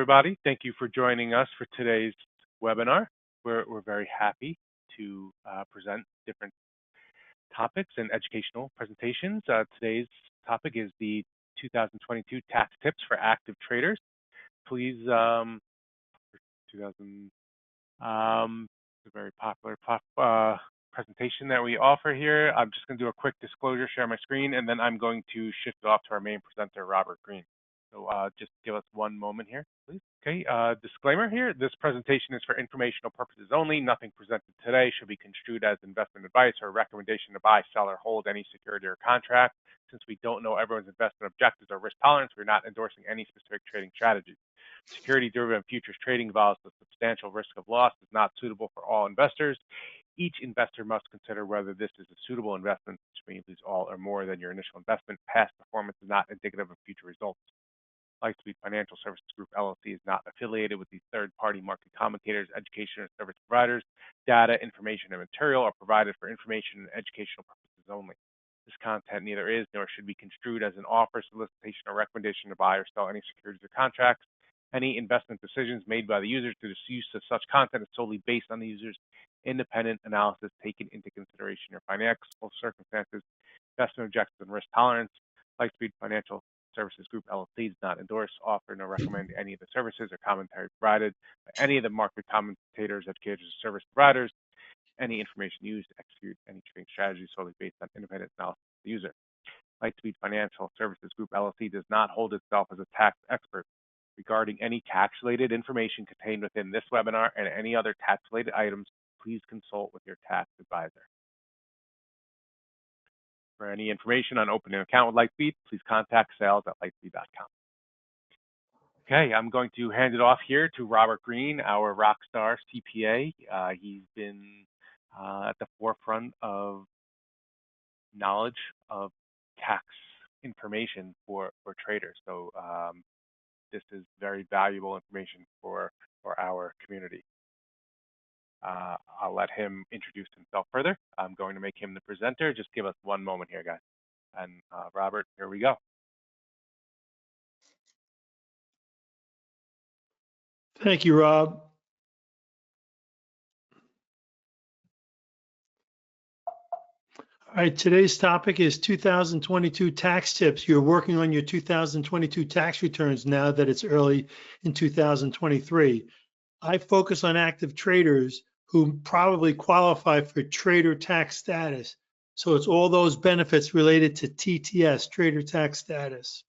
everybody. Thank you for joining us for today's webinar. We're very happy to present different topics and educational presentations. Today's topic is the 2022 tax tips for active traders. Please, 2000, it's a very popular presentation that we offer here. I'm just going to do a quick disclosure, share my screen, and then I'm going to shift it off to our main presenter, Robert Greene. So just give us one moment here, please. Okay, disclaimer here. This presentation is for informational purposes only. Nothing presented today should be construed as investment advice or recommendation to buy, sell, or hold any security or contract. Since we don't know everyone's investment objectives or risk tolerance, we're not endorsing any specific trading strategies. Security derivative futures trading involves a substantial risk of loss, is not suitable for all investors. Each investor must consider whether this is a suitable investment, which may lose all or more than your initial investment. Past performance is not indicative of future results. Lightspeed Financial Services Group LLC is not affiliated with these third-party market commentators, education, or service providers. Data, information, and material are provided for information and educational purposes only. This content neither is nor should be construed as an offer, solicitation, or recommendation to buy or sell any securities or contracts. Any investment decisions made by the users through the use of such content is solely based on the user's independent analysis, taking into consideration your financial circumstances, investment objectives, and risk tolerance. Lightspeed Financial Services Group LLC does not endorse, offer, nor recommend any of the services or commentary provided by any of the market commentators, educators, or service providers. Any information used to execute any trading strategy is solely based on independent analysis of the user. Lightspeed Financial Services Group LLC does not hold itself as a tax expert. Regarding any tax-related information contained within this webinar and any other tax-related items, please consult with your tax advisor. For any information on opening an account with Lightspeed, please contact sales@lightspeed.com. Okay, I'm going to hand it off here to Robert Greene, our rock star CPA. He's been at the forefront of knowledge of tax information for traders. So this is very valuable information for our community. I'll let him introduce himself further. I'm going to make him the presenter. Just give us one moment here, guys. And Robert, here we go. Thank you, Rob. All right, today's topic is 2022 tax tips. You're working on your 2022 tax returns now that it's early in 2023. I focus on active traders who probably qualify for trader tax status. So it's all those benefits related to TTS, trader tax status.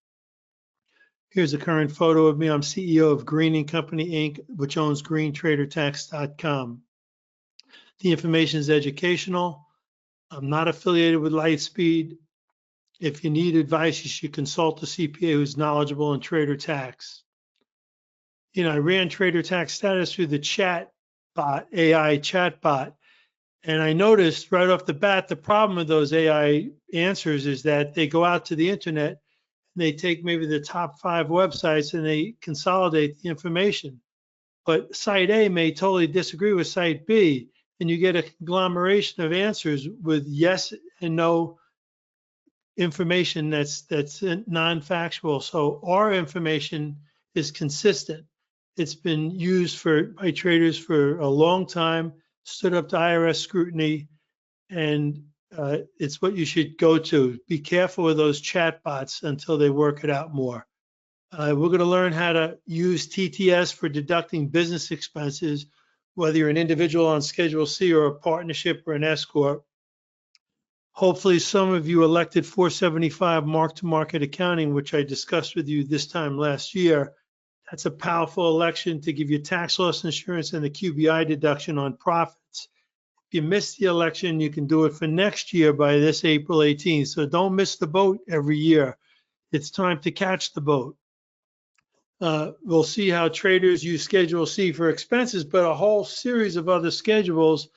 Here's a current photo of me. I'm CEO of Greene & Company, Inc., which owns greentradertax.com. The information is educational. I'm not affiliated with Lightspeed. If you need advice, you should consult a CPA who's knowledgeable in trader tax. You know, I ran trader tax status through the chat bot, AI chat bot, and I noticed right off the bat, the problem with those AI answers is that they go out to the internet and they take maybe the top 5 websites and they consolidate the information. But site A may totally disagree with site B, and you get a conglomeration of answers with yes and no information that's non-factual. So our information is consistent. It's been used by traders for a long time, stood up to IRS scrutiny, and it's what you should go to. Be careful with those chat bots until they work it out more. We're going to learn how to use TTS for deducting business expenses, whether you're an individual on Schedule C or a partnership or an S Corp. Hopefully some of you elected 475 mark-to-market accounting, which I discussed with you this time last year. That's a powerful election to give you tax loss insurance and the QBI deduction on profits. If you missed the election, you can do it for next year by this April 18th. So don't miss the boat every year. It's time to catch the boat. We'll see how traders use Schedule C for expenses, but a whole series of other schedules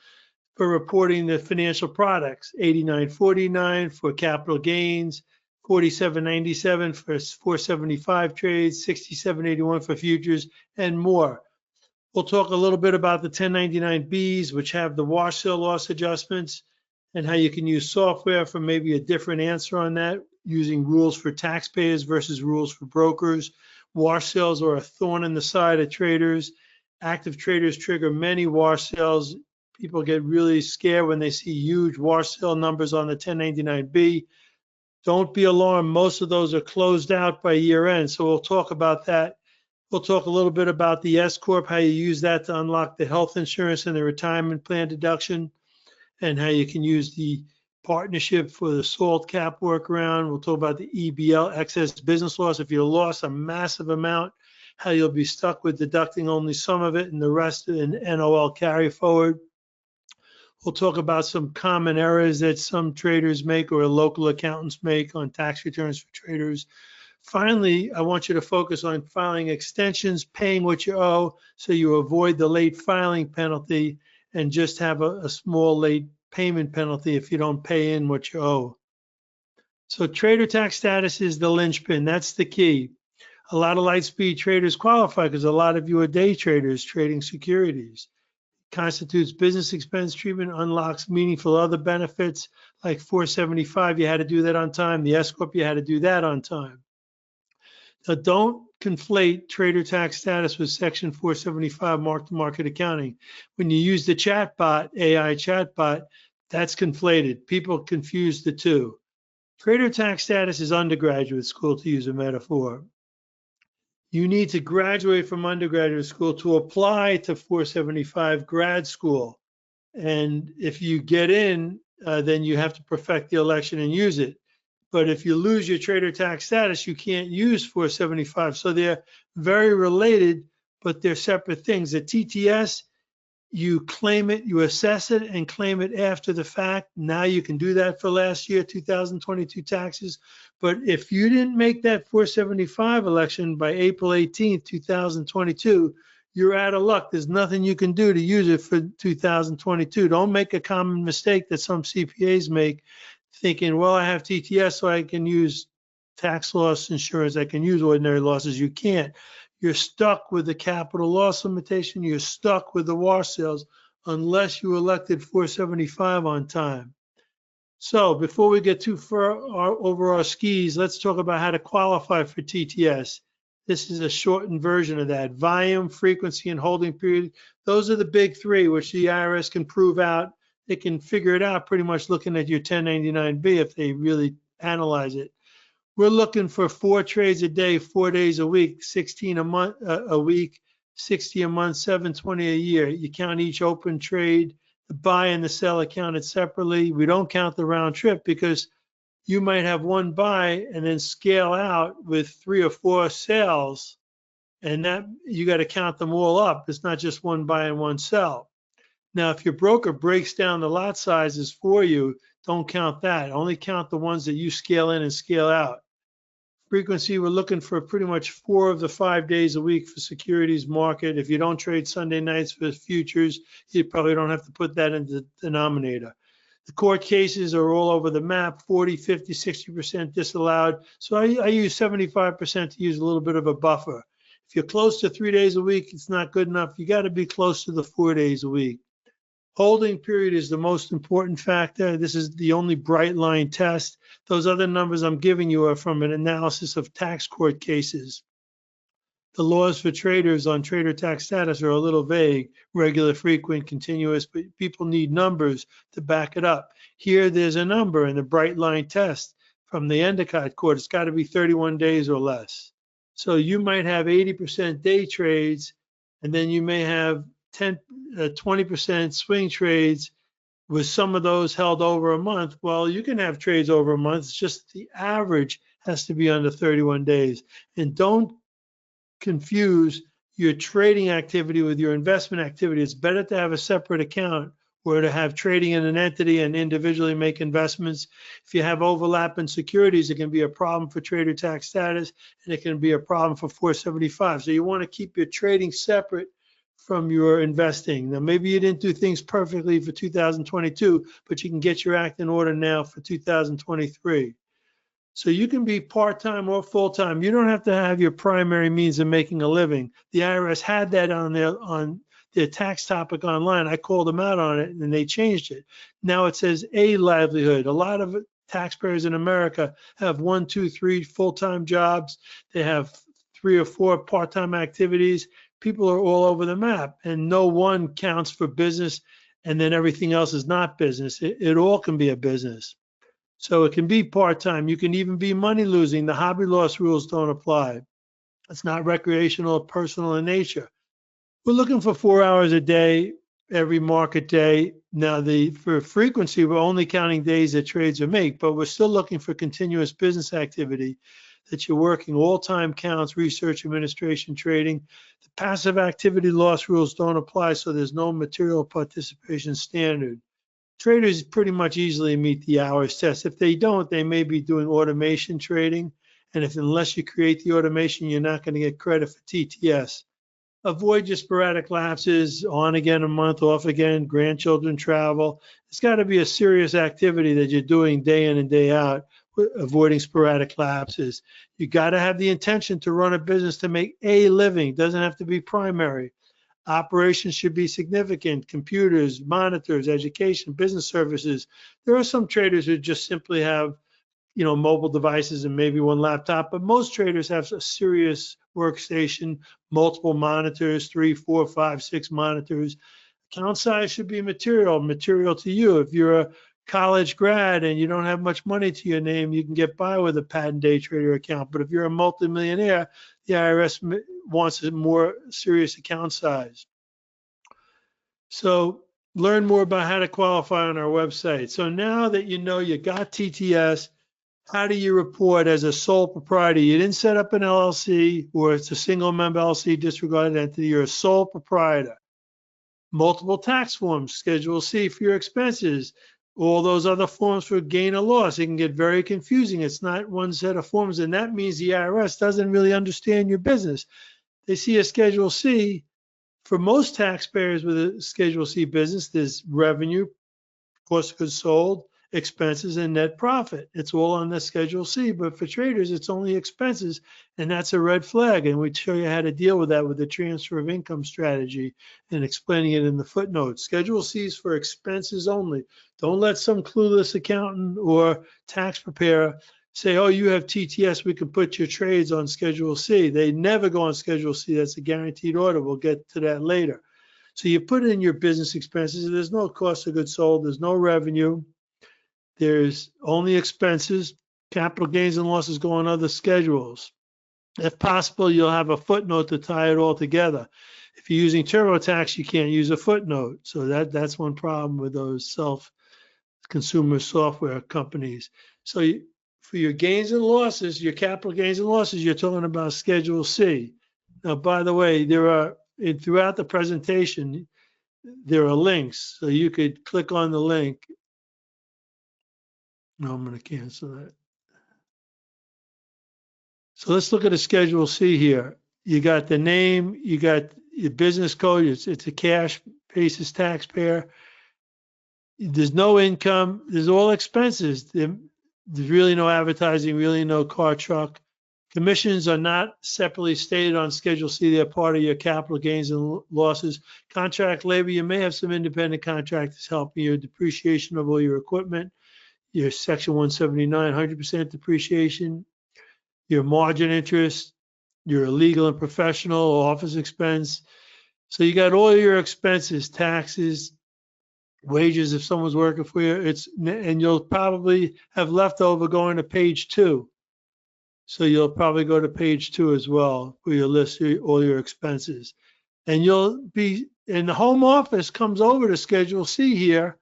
for reporting the financial products. 8949 for capital gains, 4797 for 475 trades, 6781 for futures, and more. We'll talk a little bit about the 1099Bs, which have the wash sale loss adjustments, and how you can use software for maybe a different answer on that, using rules for taxpayers versus rules for brokers. Wash sales are a thorn in the side of traders. Active traders trigger many wash sales. People get really scared when they see huge wash sale numbers on the 1099B. Don't be alarmed. Most of those are closed out by year end. So we'll talk about that. We'll talk a little bit about the S Corp, how you use that to unlock the health insurance and the retirement plan deduction, and how you can use the partnership for the SALT cap workaround. We'll talk about the EBL, excess business loss. If you lost a massive amount, how you'll be stuck with deducting only some of it and the rest in NOL carry forward. We'll talk about some common errors that some traders make or local accountants make on tax returns for traders. Finally, I want you to focus on filing extensions, paying what you owe so you avoid the late filing penalty and just have a small late payment penalty if you don't pay in what you owe. So trader tax status is the linchpin. That's the key. A lot of light speed traders qualify because a lot of you are day traders trading securities. Constitutes business expense treatment, unlocks meaningful other benefits like 475. You had to do that on time. The S Corp, you had to do that on time. Now, don't conflate trader tax status with Section 475 mark-to-market accounting. When you use the chatbot, AI chatbot, that's conflated. People confuse the two. Trader tax status is undergraduate school, to use a metaphor. You need to graduate from undergraduate school to apply to 475 grad school. And if you get in, then you have to perfect the election and use it. But if you lose your trader tax status, you can't use 475. So they're very related, but they're separate things. The TTS, you claim it, you assess it and claim it after the fact. Now you can do that for last year, 2022 taxes. But if you didn't make that 475 election by April 18th, 2022, you're out of luck. There's nothing you can do to use it for 2022. Don't make a common mistake that some CPAs make, thinking, well, I have TTS, so I can use tax loss insurance. I can use ordinary losses. You can't. You're stuck with the capital loss limitation. You're stuck with the wash sales unless you elected 475 on time. So before we get too far over our skis, let's talk about how to qualify for TTS. This is a shortened version of that. Volume, frequency, and holding period. Those are the big three, which the IRS can prove out. They can figure it out pretty much looking at your 1099B if they really analyze it. We're looking for 4 trades a day, 4 days a week, 16 a month a week, 60 a month, 720 a year. You count each open trade. The buy and the sell are counted separately. We don't count the round trip because you might have one buy and then scale out with 3 or 4 sales, and that you got to count them all up. It's not just one buy and one sell. Now, if your broker breaks down the lot sizes for you, don't count that. Only count the ones that you scale in and scale out. Frequency, we're looking for pretty much 4 of the 5 days a week for securities market. If you don't trade Sunday nights for futures, you probably don't have to put that in the denominator. The court cases are all over the map, 40, 50, 60% disallowed. So I use 75% to use a little bit of a buffer. If you're close to 3 days a week, it's not good enough. You got to be close to the 4 days a week. Holding period is the most important factor. This is the only bright line test. Those other numbers I'm giving you are from an analysis of tax court cases. The laws for traders on trader tax status are a little vague, regular, frequent, continuous, but people need numbers to back it up. Here, there's a number in the bright line test from the Endicott court. It's got to be 31 days or less. So you might have 80% day trades, and then you may have 20% swing trades, with some of those held over a month. Well, you can have trades over a month. It's just the average has to be under 31 days. And don't confuse your trading activity with your investment activity. It's better to have a separate account or to have trading in an entity and individually make investments. If you have overlap in securities, it can be a problem for trader tax status, and it can be a problem for 475. So you want to keep your trading separate from your investing. Now, maybe you didn't do things perfectly for 2022, but you can get your act in order now for 2023. So you can be part-time or full-time. You don't have to have your primary means of making a living. The IRS had that on their tax topic online. I called them out on it and they changed it. Now it says a livelihood. A lot of taxpayers in America have 1, 2, 3 full-time jobs. They have 3 or 4 part-time activities, people are all over the map, and no one counts for business, and then everything else is not business. It all can be a business. So it can be part-time. You can even be money losing. The hobby loss rules don't apply. It's not recreational or personal in nature. We're looking for 4 hours a day, every market day. Now, for frequency, we're only counting days that trades are made, but we're still looking for continuous business activity that you're working all time counts, research, administration, trading. The passive activity loss rules don't apply, so there's no material participation standard. Traders pretty much easily meet the hours test. If they don't, they may be doing automation trading. And unless you create the automation, you're not going to get credit for TTS. Avoid your sporadic lapses, on again a month, off again, grandchildren travel. It's got to be a serious activity that you're doing day in and day out, avoiding sporadic lapses. You got to have the intention to run a business to make a living. It doesn't have to be primary. Operations should be significant. Computers, monitors, education, business services. There are some traders who just simply have, mobile devices and maybe one laptop, but most traders have a serious workstation, multiple monitors, 3, 4, 5, 6 monitors. Account size should be material to you. If you're a college grad and you don't have much money to your name, you can get by with a patent day trader account. But if you're a multimillionaire, the IRS wants a more serious account size. So learn more about how to qualify on our website. So now that you know you got TTS, how do you report as a sole proprietor? You didn't set up an LLC, or it's a single member LLC disregarded entity. You're a sole proprietor. Multiple tax forms, Schedule C for your expenses, all those other forms for gain or loss. It can get very confusing. It's not one set of forms, and that means the IRS doesn't really understand your business. They see a Schedule C. For most taxpayers with a Schedule C business, there's revenue, cost of goods sold, expenses, and net profit. It's all on the Schedule C, but for traders, it's only expenses, and that's a red flag. And we show you how to deal with that with the transfer of income strategy and explaining it in the footnotes. Schedule C is for expenses only. Don't let some clueless accountant or tax preparer say, oh, you have TTS, we can put your trades on Schedule C. They never go on Schedule C. That's a guaranteed order. We'll get to that later. So you put in your business expenses. There's no cost of goods sold. There's no revenue. There's only expenses. Capital gains and losses go on other schedules. If possible, you'll have a footnote to tie it all together. If you're using TurboTax, you can't use a footnote. So that's one problem with those self-consumer software companies. So for your gains and losses, your capital gains and losses, you're talking about Schedule C. Now, by the way, throughout the presentation, there are links. So you could click on the link. No, I'm going to cancel that. So let's look at a Schedule C here. You got the name, you got your business code. It's a cash basis taxpayer. There's no income. There's all expenses. There's really no advertising, really no car, truck. Commissions are not separately stated on Schedule C. They're part of your capital gains and losses. Contract labor, you may have some independent contractors helping you. Depreciation of all your equipment. Your Section 179, 100% depreciation, your margin interest, your legal and professional office expense. So you got all your expenses, taxes, wages if someone's working for you. And you'll probably have leftover going to page 2. So you'll probably go to page 2 as well, where you'll list all your expenses. And the home office comes over to Schedule C here.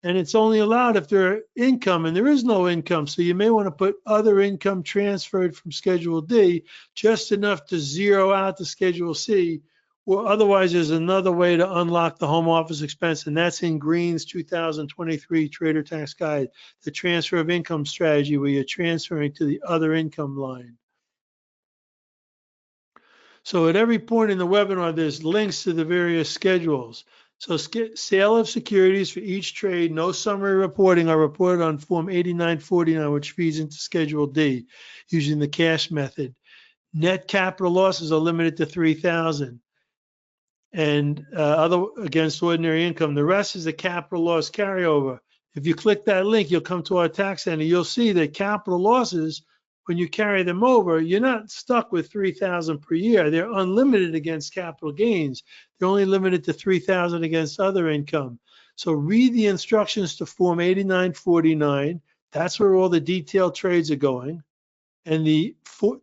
And it's only allowed if there's income, and there is no income. So you may want to put other income transferred from Schedule D, just enough to zero out the Schedule C, or otherwise there's another way to unlock the home office expense, and that's in Green's 2023 Trader Tax Guide, the transfer of income strategy, where you're transferring to the other income line. So at every point in the webinar, there's links to the various schedules. So sale of securities for each trade, no summary reporting, are reported on Form 8949, which feeds into Schedule D using the cash method. Net capital losses are limited to $3,000 and other against ordinary income. The rest is a capital loss carryover. If you click that link, you'll come to our tax center. You'll see that capital losses when you carry them over, you're not stuck with 3,000 per year. They're unlimited against capital gains. They're only limited to 3,000 against other income. So read the instructions to Form 8949. That's where all the detailed trades are going. And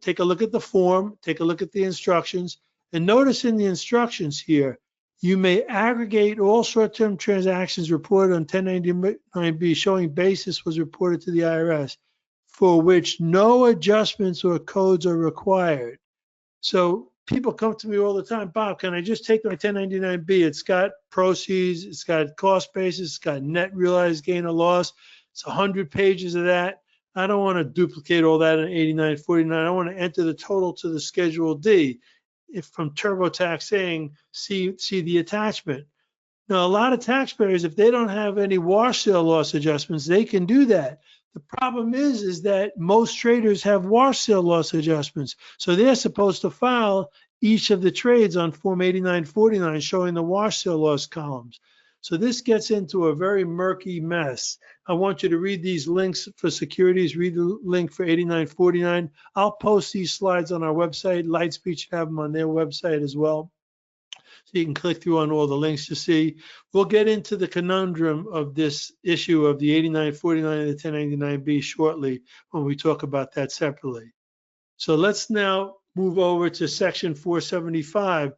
take a look at the form, take a look at the instructions, and notice in the instructions here, you may aggregate all short-term transactions reported on 1099-B showing basis was reported to the IRS, for which no adjustments or codes are required. So people come to me all the time, Bob, can I just take my 1099-B? It's got proceeds, it's got cost basis, it's got net realized gain or loss. It's 100 pages of that. I don't want to duplicate all that in 8949. I want to enter the total to the Schedule D. If from TurboTax saying, see the attachment. Now, a lot of taxpayers, if they don't have any wash sale loss adjustments, they can do that. The problem is that most traders have wash sale loss adjustments. So they're supposed to file each of the trades on Form 8949 showing the wash sale loss columns. So this gets into a very murky mess. I want you to read these links for securities, read the link for 8949. I'll post these slides on our website. Lightspeed should have them on their website as well. So you can click through on all the links to see. We'll get into the conundrum of this issue of the 8949 and the 1099-B shortly when we talk about that separately. So let's now move over to section 475.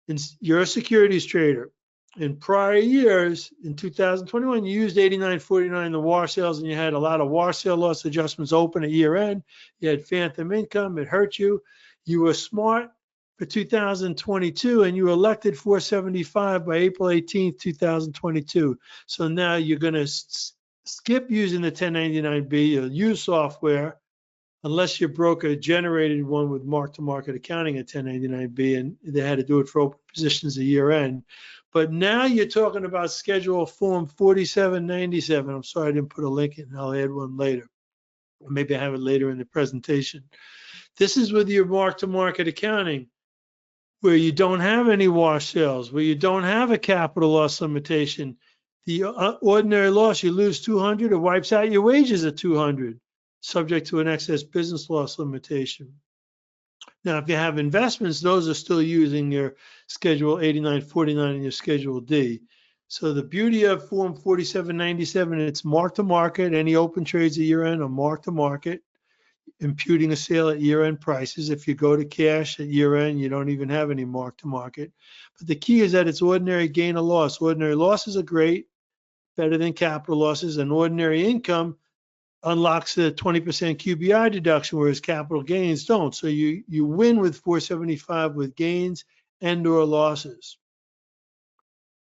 And you're a securities trader. In prior years, in 2021, you used 8949, the wash sales, and you had a lot of wash sale loss adjustments open at year end. You had phantom income, it hurt you. You were smart for 2022, and you elected 475 by April 18th, 2022. So now you're going to skip using the 1099-B. You'll use software, unless your broker generated one with mark-to-market accounting at 1099-B, and they had to do it for open positions at year end. But now you're talking about Schedule Form 4797. I'm sorry I didn't put a link in. I'll add one later. Or maybe I have it later in the presentation. This is with your mark-to-market accounting, where you don't have any wash sales, where you don't have a capital loss limitation. The ordinary loss, you lose 200, it wipes out your wages at 200, subject to an excess business loss limitation. Now, if you have investments, those are still using your Schedule 8949 and your Schedule D. So the beauty of Form 4797, it's mark-to-market. Any open trades at year-end are mark-to-market, imputing a sale at year-end prices. If you go to cash at year-end, you don't even have any mark-to-market. But the key is that it's ordinary gain or loss. Ordinary losses are great, better than capital losses, and ordinary income unlocks the 20% QBI deduction, whereas capital gains don't. So you win with 475 with gains and or losses.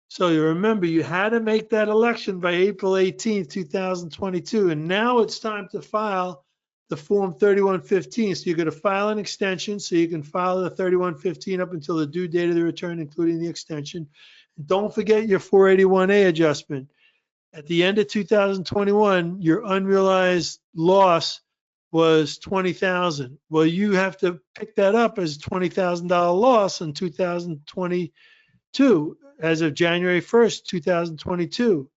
So you remember, you had to make that election by April 18th, 2022. And now it's time to file the Form 3115. So you're going to file an extension, so you can file the 3115 up until the due date of the return, including the extension. And don't forget your 481A adjustment. At the end of 2021, your unrealized loss was $20,000. Well, you have to pick that up as a $20,000 loss in 2022, as of January 1st, 2022.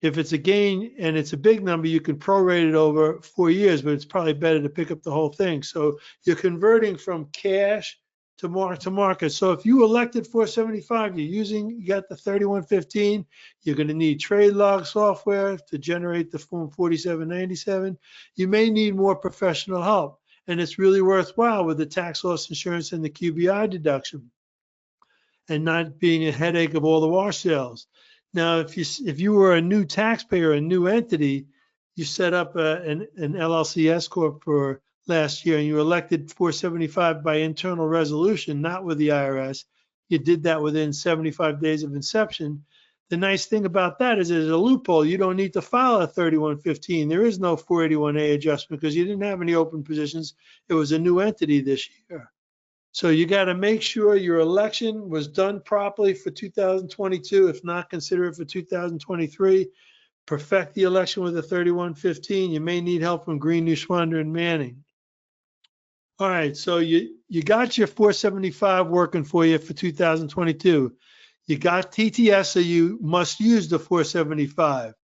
If it's a gain and it's a big number, you can prorate it over 4 years, but it's probably better to pick up the whole thing. So you're converting from cash to market. So if you elected 475, you got the 3115, you're going to need trade log software to generate the Form 4797. You may need more professional help, and it's really worthwhile with the tax loss insurance and the QBI deduction, and not being a headache of all the wash sales. Now, if you were a new taxpayer, a new entity, you set up an LLC S Corp for last year, and you elected 475 by internal resolution, not with the IRS. You did that within 75 days of inception. The nice thing about that is there's a loophole. You don't need to file a 3115. There is no 481A adjustment because you didn't have any open positions. It was a new entity this year. So you got to make sure your election was done properly for 2022. If not, consider it for 2023. Perfect the election with a 3115. You may need help from Green, Neuschwander, and Manning. All right, so you got your 475 working for you for 2022. You got TTS, so you must use the 475.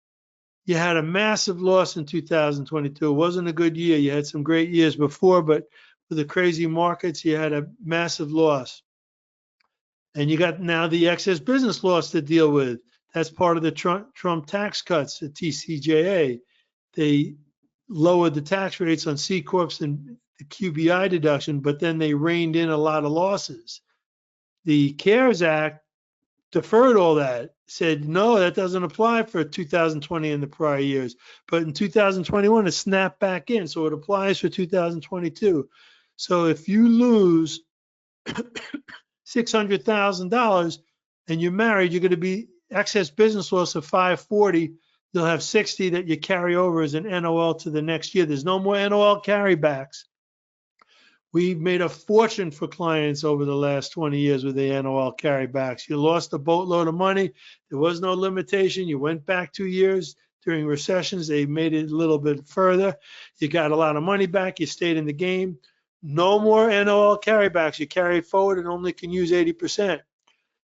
you had a massive loss in 2022. It wasn't a good year. You had some great years before, but with the crazy markets, you had a massive loss. And you got now the excess business loss to deal with. That's part of the Trump tax cuts, the TCJA. They lowered the tax rates on C Corps and the QBI deduction, but then they reined in a lot of losses. The CARES Act deferred all that, said, no, that doesn't apply for 2020 and the prior years. But in 2021, it snapped back in, so it applies for 2022. So if you lose $600,000 and you're married, you're going to be excess business loss of $540. You'll have 60 that you carry over as an NOL to the next year. There's no more NOL carrybacks. We've made a fortune for clients over the last 20 years with the NOL carrybacks. You lost a boatload of money. There was no limitation. You went back 2 years during recessions. They made it a little bit further. You got a lot of money back. You stayed in the game. No more NOL carrybacks. You carry it forward and only can use 80%.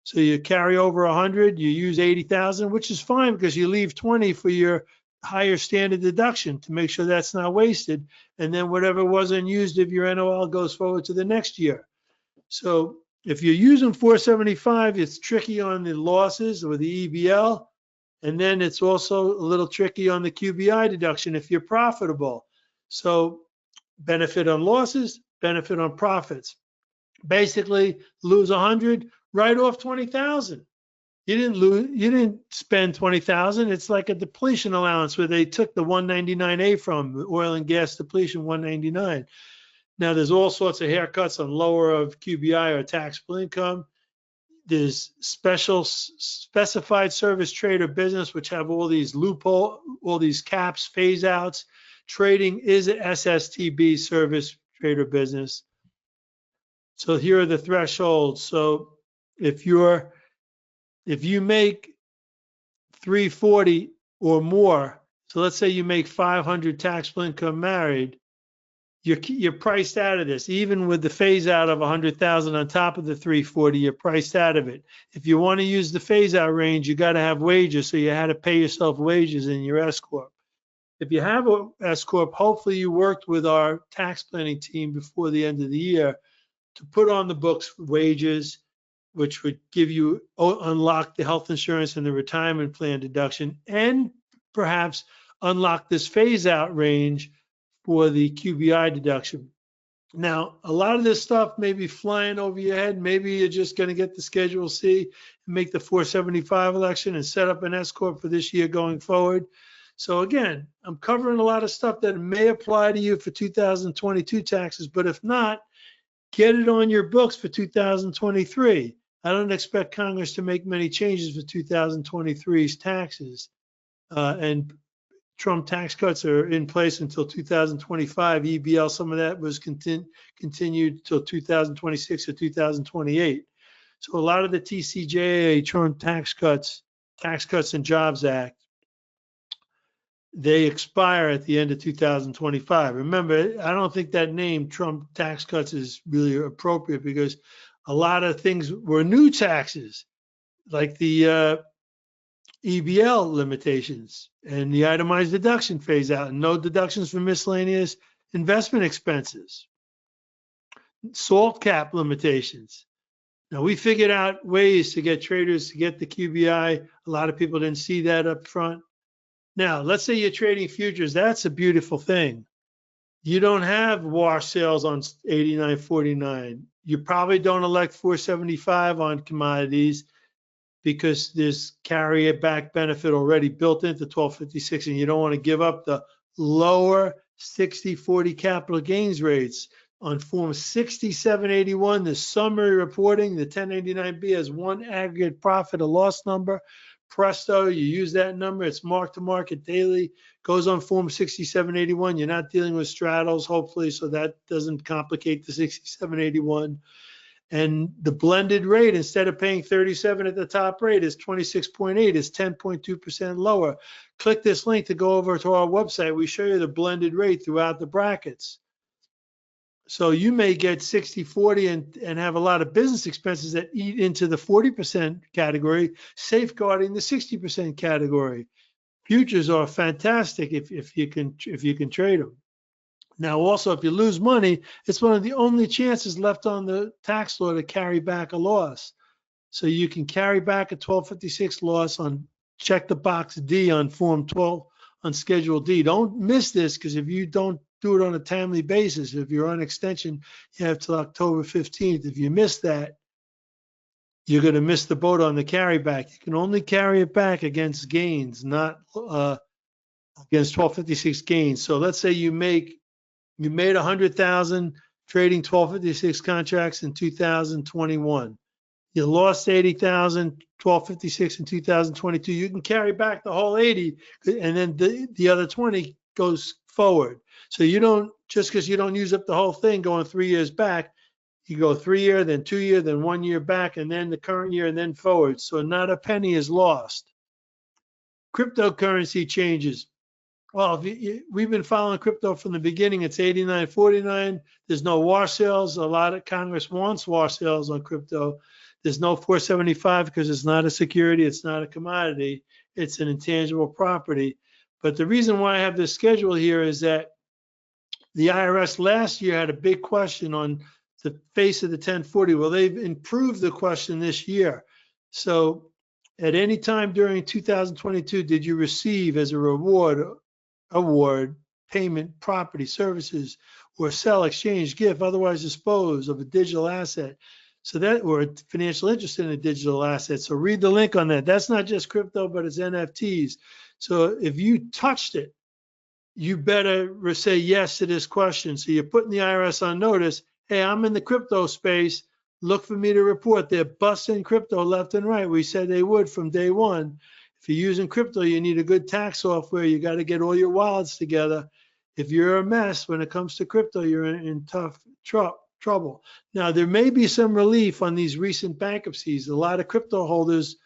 So you carry over 100, you use 80,000, which is fine because you leave 20 for your higher standard deduction to make sure that's not wasted. And then whatever wasn't used of your NOL goes forward to the next year. So if you're using 475, it's tricky on the losses or the EBL. And then it's also a little tricky on the QBI deduction if you're profitable. So benefit on losses, benefit on profits. Basically, lose 100, write off 20,000. You didn't spend 20,000. It's like a depletion allowance where they took the 199A from oil and gas depletion 199. Now there's all sorts of haircuts on lower of QBI or taxable income. There's specified service trade or business, which have all these loophole, all these caps, phase outs. Trading is a SSTB, service trade or business. So here are the thresholds. So if you make 340 or more, so let's say you make 500 taxable income married, you're priced out of this. Even with the phase out of 100,000 on top of the 340, you're priced out of it. If you want to use the phase out range, you got to have wages. So you had to pay yourself wages in your S Corp. If you have a S Corp, hopefully you worked with our tax planning team before the end of the year to put on the books wages, which would give you, unlock the health insurance and the retirement plan deduction, and perhaps unlock this phase out range for the QBI deduction. Now, a lot of this stuff may be flying over your head. Maybe you're just going to get the Schedule C and make the 475 election and set up an S Corp for this year going forward. So again, I'm covering a lot of stuff that may apply to you for 2022 taxes, but if not, get it on your books for 2023. I don't expect Congress to make many changes for 2023's taxes. And Trump tax cuts are in place until 2025. EBL, some of that was continued till 2026 or 2028. So a lot of the TCJA, Trump Tax Cuts and Jobs Act, they expire at the end of 2025. Remember, I don't think that name Trump tax cuts is really appropriate because a lot of things were new taxes, like the EBL limitations and the itemized deduction phase out, and no deductions for miscellaneous investment expenses, SALT cap limitations. Now we figured out ways to get traders to get the QBI. A lot of people didn't see that up front. Now, let's say you're trading futures. That's a beautiful thing. You don't have wash sales on 89.49. You probably don't elect 475 on commodities because there's carry it back benefit already built into 1256, and you don't want to give up the lower 60/40 capital gains rates. On Form 6781, the summary reporting, the 1099-B has one aggregate profit or loss number. Presto, you use that number. It's mark to market daily. Goes on Form 6781. You're not dealing with straddles, hopefully, so that doesn't complicate the 6781. And the blended rate, instead of paying 37 at the top rate, is 26.8, is 10.2% lower. Click this link to go over to our website. We show you the blended rate throughout the brackets. So you may get 60/40 and have a lot of business expenses that eat into the 40% category, safeguarding the 60% category. Futures are fantastic if you can trade them. Now, also, if you lose money, it's one of the only chances left on the tax law to carry back a loss. So you can carry back a 1256 loss on check the box D on Form 12 on Schedule D. Don't miss this, because if you don't do it on a timely basis, if you're on extension, you have till October 15th. If you miss that, you're going to miss the boat on the carryback. You can only carry it back against gains, not against 1256 gains. So let's say you made 100,000 trading 1256 contracts in 2021. You lost 80,000, 1256 in 2022. You can carry back the whole 80, and then the other 20 goes forward. So you don't, just because you don't use up the whole thing going 3 years back, you go 3 year, then 2 year, then 1 year back, and then the current year, and then forward. So not a penny is lost. Cryptocurrency changes. Well, we've been following crypto from the beginning. It's 89.49. There's no wash sales. A lot of Congress wants wash sales on crypto. There's no 475 because it's not a security. It's not a commodity. It's an intangible property. But the reason why I have this schedule here is that the IRS last year had a big question on the face of the 1040. Well, they've improved the question this year. So at any time during 2022, did you receive as a reward, payment, property, services, or sell, exchange, gift, otherwise dispose of a digital asset? So that, or financial interest in a digital asset. So read the link on that. That's not just crypto, but it's NFTs. So if you touched it, you better say yes to this question. So you're putting the IRS on notice. Hey, I'm in the crypto space. Look for me to report. They're busting crypto left and right. We said they would from day one. If you're using crypto, you need a good tax software. You got to get all your wallets together. If you're a mess when it comes to crypto, you're in tough trouble. Now, there may be some relief on these recent bankruptcies. A lot of crypto holders,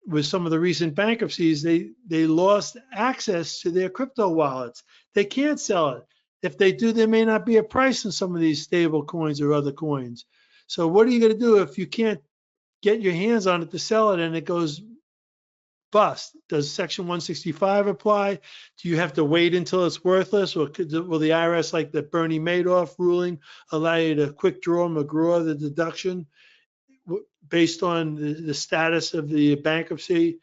with some of the recent bankruptcies, they lost access to their crypto wallets. They can't sell it. If they do, there may not be a price in some of these stable coins or other coins. So what are you going to do if you can't get your hands on it to sell it and it goes bust? Does Section 165 apply? Do you have to wait until it's worthless, or will the IRS, like the Bernie Madoff ruling, allow you to quick draw McGraw the deduction based on the status of the bankruptcy?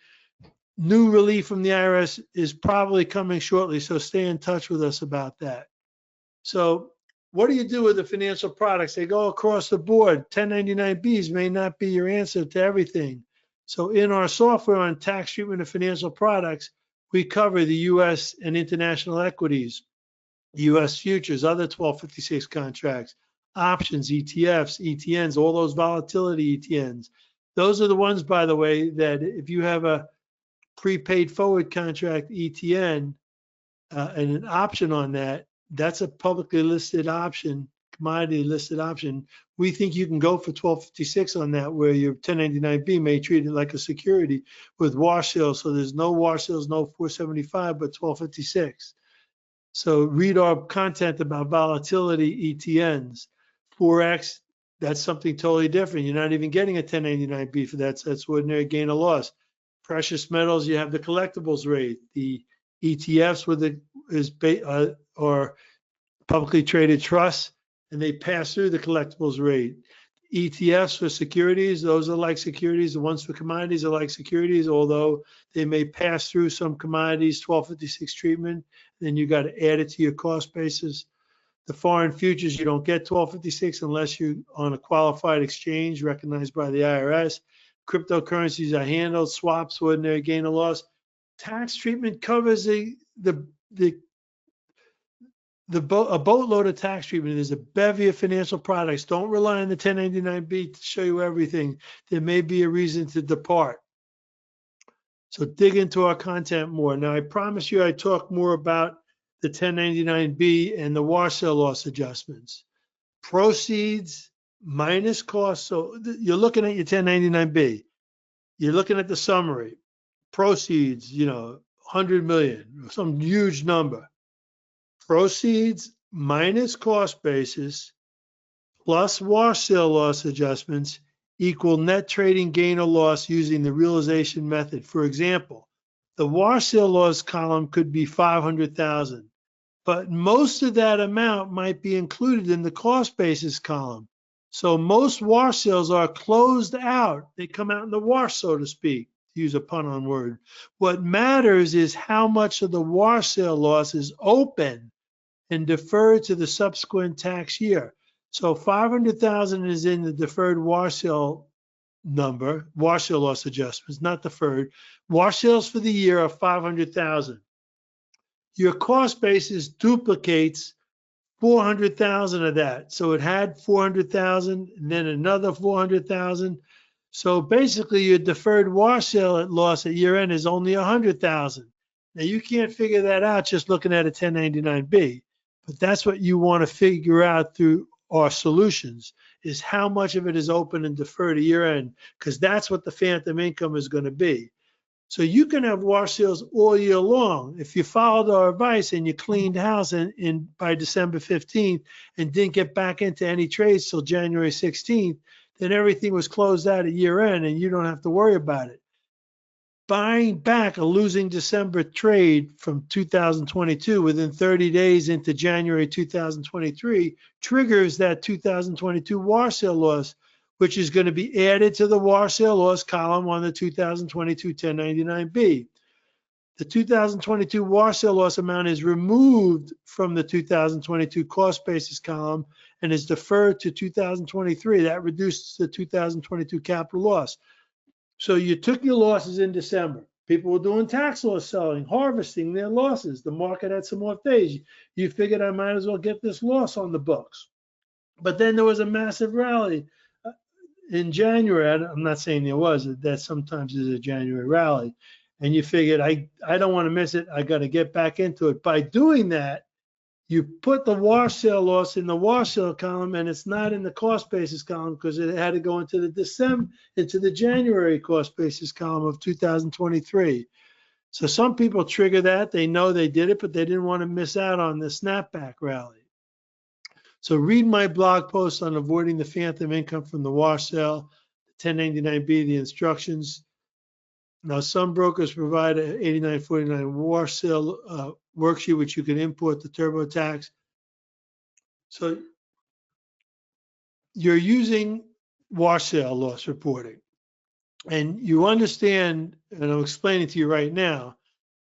New relief from the IRS is probably coming shortly, so stay in touch with us about that. So what do you do with the financial products? They go across the board. 1099-Bs may not be your answer to everything. So in our software on tax treatment of financial products, we cover the U.S. and international equities, U.S. futures, other 1256 contracts, options, ETFs, ETNs, all those volatility ETNs. Those are the ones, by the way, that if you have a prepaid forward contract ETN and an option on that, that's a publicly listed option, commodity listed option. We think you can go for 1256 on that, where your 1099-B may treat it like a security with wash sales. So there's no wash sales, no 475, but 1256. So read our content about volatility ETNs. Forex, that's something totally different. You're not even getting a 1099-B for that. So that's ordinary gain or loss. Precious metals, you have the collectibles rate. The ETFs or publicly traded trusts, and they pass through the collectibles rate. ETFs for securities, those are like securities. The ones for commodities are like securities, although they may pass through some commodities 1256 treatment. Then you got to add it to your cost basis. The foreign futures, you don't get 1256 unless you're on a qualified exchange recognized by the IRS. Cryptocurrencies are handled, swaps, ordinary gain or loss. Tax treatment covers a boatload of tax treatment. There's a bevy of financial products. Don't rely on the 1099-B to show you everything. There may be a reason to depart. So dig into our content more. Now, I promise you I talk more about the 1099-B and the wash sale loss adjustments. Proceeds minus costs. So you're looking at your 1099-B. You're looking at the summary. Proceeds, 100 million, some huge number. Proceeds minus cost basis plus wash sale loss adjustments equal net trading gain or loss using the realization method. For example, The wash sale loss column could be 500,000, but most of that amount might be included in the cost basis column. So most wash sales are closed out. They come out in the wash, so to speak, to use a pun on word. What matters is how much of the wash sale loss is open and deferred to the subsequent tax year. So 500,000 is in the deferred wash sale number, wash sale loss adjustments, not deferred. Wash sales for the year are 500,000. Your cost basis duplicates 400,000 of that. So it had 400,000 and then another 400,000. So basically your deferred wash sale loss at year end is only 100,000. Now you can't figure that out just looking at a 1099B, but that's what you want to figure out through our solutions, is how much of it is open and deferred at year end, because that's what the phantom income is going to be. So you can have wash sales all year long. If you followed our advice and you cleaned house in by December 15th and didn't get back into any trades till January 16th, then everything was closed out at year end and you don't have to worry about it. Buying back a losing December trade from 2022 within 30 days into January 2023 triggers that 2022 wash sale loss, which is going to be added to the wash sale loss column on the 2022 1099B. The 2022 wash sale loss amount is removed from the 2022 cost basis column and is deferred to 2023. That reduces the 2022 capital loss. So you took your losses in December. People were doing tax loss selling, harvesting their losses. The market had some off days. You figured I might as well get this loss on the books. But then there was a massive rally in January. I'm not saying there was, that sometimes is a January rally. And you figured, I don't want to miss it. I got to get back into it. By doing that, you put the wash sale loss in the wash sale column, and it's not in the cost basis column because it had to go into the January cost basis column of 2023. So some people trigger that. They know they did it, but they didn't want to miss out on the snapback rally. So read my blog post on avoiding the phantom income from the wash sale, 1099B, the instructions. Now, some brokers provide an 8949 wash sale worksheet, which you can import the TurboTax. So you're using wash sale loss reporting. And you understand, and I'm explaining to you right now,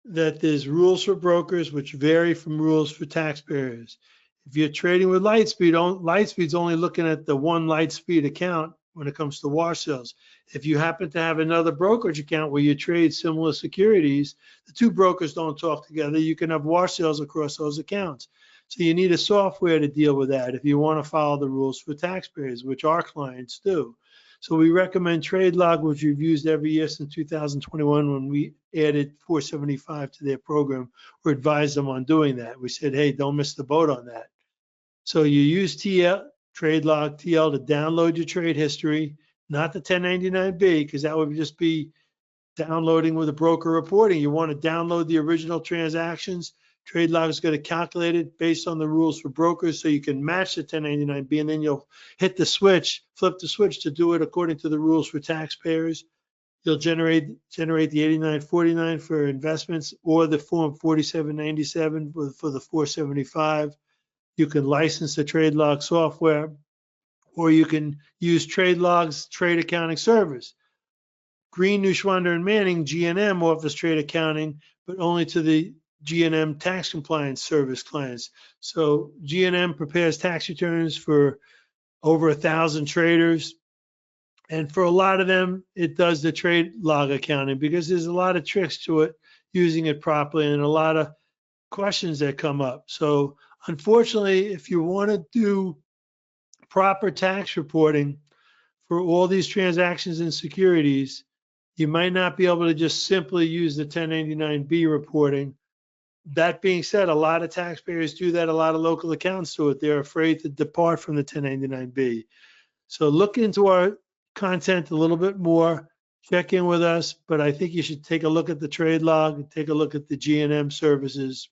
that there's rules for brokers which vary from rules for taxpayers. If you're trading with Lightspeed, Lightspeed's only looking at the one Lightspeed account when it comes to wash sales. If you happen to have another brokerage account where you trade similar securities, the two brokers don't talk together. You can have wash sales across those accounts. So you need a software to deal with that if you want to follow the rules for taxpayers, which our clients do. So we recommend TradeLog, which we've used every year since 2021 when we added 475 to their program, or advised them on doing that. We said, hey, don't miss the boat on that. So you use TradeLog TL to download your trade history, not the 1099B, because that would just be downloading with a broker reporting. You want to download the original transactions. TradeLog is going to calculate it based on the rules for brokers so you can match the 1099B, and then you'll hit the switch, flip the switch to do it according to the rules for taxpayers. You'll generate the 8949 for investments or the form 4797 for the 475. You can license the TradeLog software, or you can use TradeLog's trade accounting service. Green, Neuschwander, and Manning, G&M, offers trade accounting, but only to the G&M tax compliance service clients. So G&M prepares tax returns for over 1,000 traders. And for a lot of them, it does the TradeLog accounting because there's a lot of tricks to it, using it properly, and a lot of questions that come up. So unfortunately, if you want to do proper tax reporting for all these transactions and securities, you might not be able to just simply use the 1099B reporting. That being said, a lot of taxpayers do that. A lot of local accounts do it. They're afraid to depart from the 1099B. So look into our content a little bit more, check in with us, but I think you should take a look at the TradeLog and take a look at the G&M services.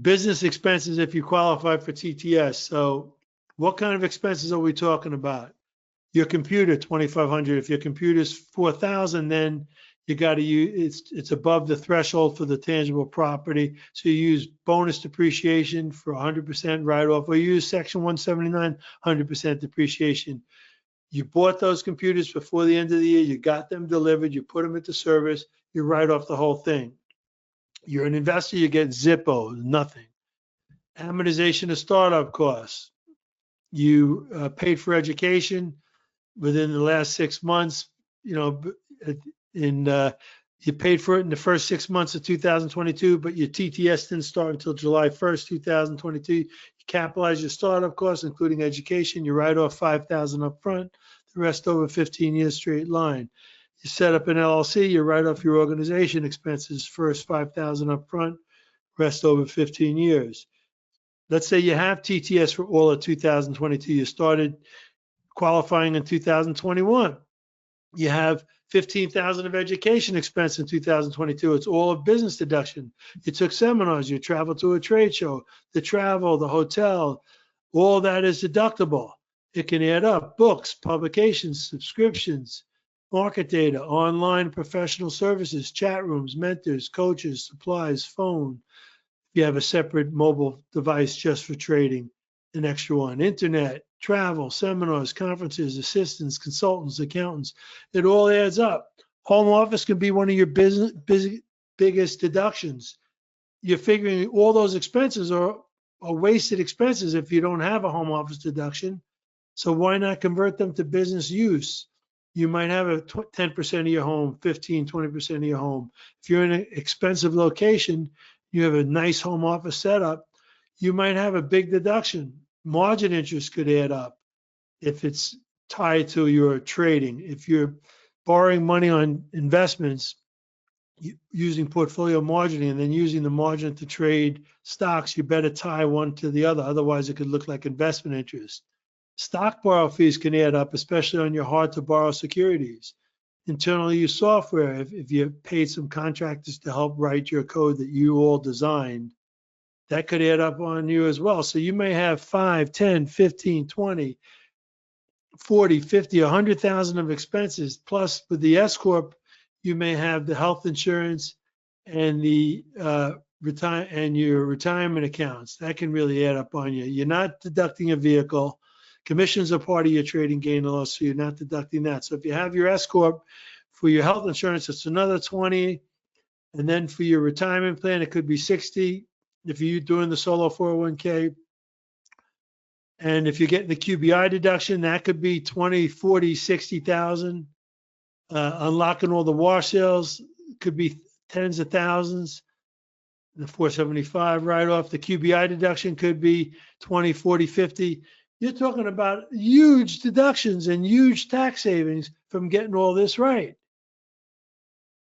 Business expenses if you qualify for TTS. So what kind of expenses are we talking about? Your computer, $2,500. If your computer's $4,000, then you got to use, it's above the threshold for the tangible property. So you use bonus depreciation for 100% write-off, or you use section 179, 100% depreciation. You bought those computers before the end of the year, you got them delivered, you put them into service, you write off the whole thing. You're an investor, you get Zippo, nothing. Amortization of startup costs. You paid for education within the last 6 months, you know, you paid for it in the first 6 months of 2022, but your TTS didn't start until July 1st, 2022. You capitalize your startup costs, including education. You write off $5,000 up front, the rest over 15 years straight line. You set up an LLC, you write off your organization expenses, first $5,000 up front, rest over 15 years. Let's say you have TTS for all of 2022. You started qualifying in 2021. You have 15,000 of education expense in 2022. It's all a business deduction. You took seminars, you traveled to a trade show, the travel, the hotel, all that is deductible. It can add up. Books, publications, subscriptions, market data, online professional services, chat rooms, mentors, coaches, supplies, phone. If you have a separate mobile device just for trading, an extra one, internet, travel, seminars, conferences, assistants, consultants, accountants, it all adds up. Home office can be one of your biggest deductions. You're figuring all those expenses are wasted expenses if you don't have a home office deduction. So why not convert them to business use? You might have a 10% of your home, 15, 20% of your home. If you're in an expensive location, you have a nice home office setup, you might have a big deduction. Margin interest could add up if it's tied to your trading. If you're borrowing money on investments using portfolio margining and then using the margin to trade stocks, you better tie one to the other. Otherwise, it could look like investment interest. Stock borrow fees can add up, especially on your hard to borrow securities. Internal use software, if you paid some contractors to help write your code that you all designed, that could add up on you as well. So you may have 5, 10, 15, 20, 40, 50, 100,000 of expenses. Plus with the S Corp, you may have the health insurance and the your retirement accounts. That can really add up on you. You're not deducting a vehicle. Commissions are part of your trading gain or loss, so you're not deducting that. So if you have your S Corp for your health insurance, it's another 20. And then for your retirement plan, it could be 60 if you're doing the solo 401k. And if you're getting the QBI deduction, that could be 20, 40, 60,000. Unlocking all the wash sales could be tens of thousands. The 475 write-off, the QBI deduction could be 20, 40, 50. You're talking about huge deductions and huge tax savings from getting all this right.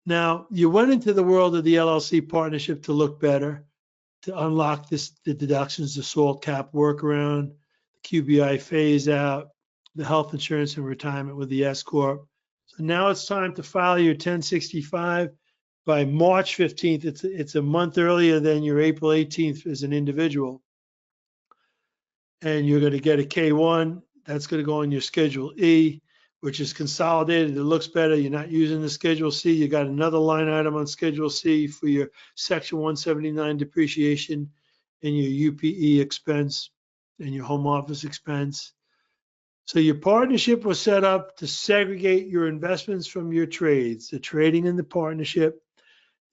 Now, you went into the world of the LLC partnership to look better, to unlock the deductions, the SALT cap workaround, the QBI phase out, the health insurance and retirement with the S Corp. So now it's time to file your 1065 by March 15th. It's a month earlier than your April 18th as an individual. And you're going to get a K1. That's going to go on your Schedule E, which is consolidated. It looks better. You're not using the Schedule C. You got another line item on Schedule C for your Section 179 depreciation and your UPE expense and your home office expense. So your partnership was set up to segregate your investments from your trades, the trading in the partnership,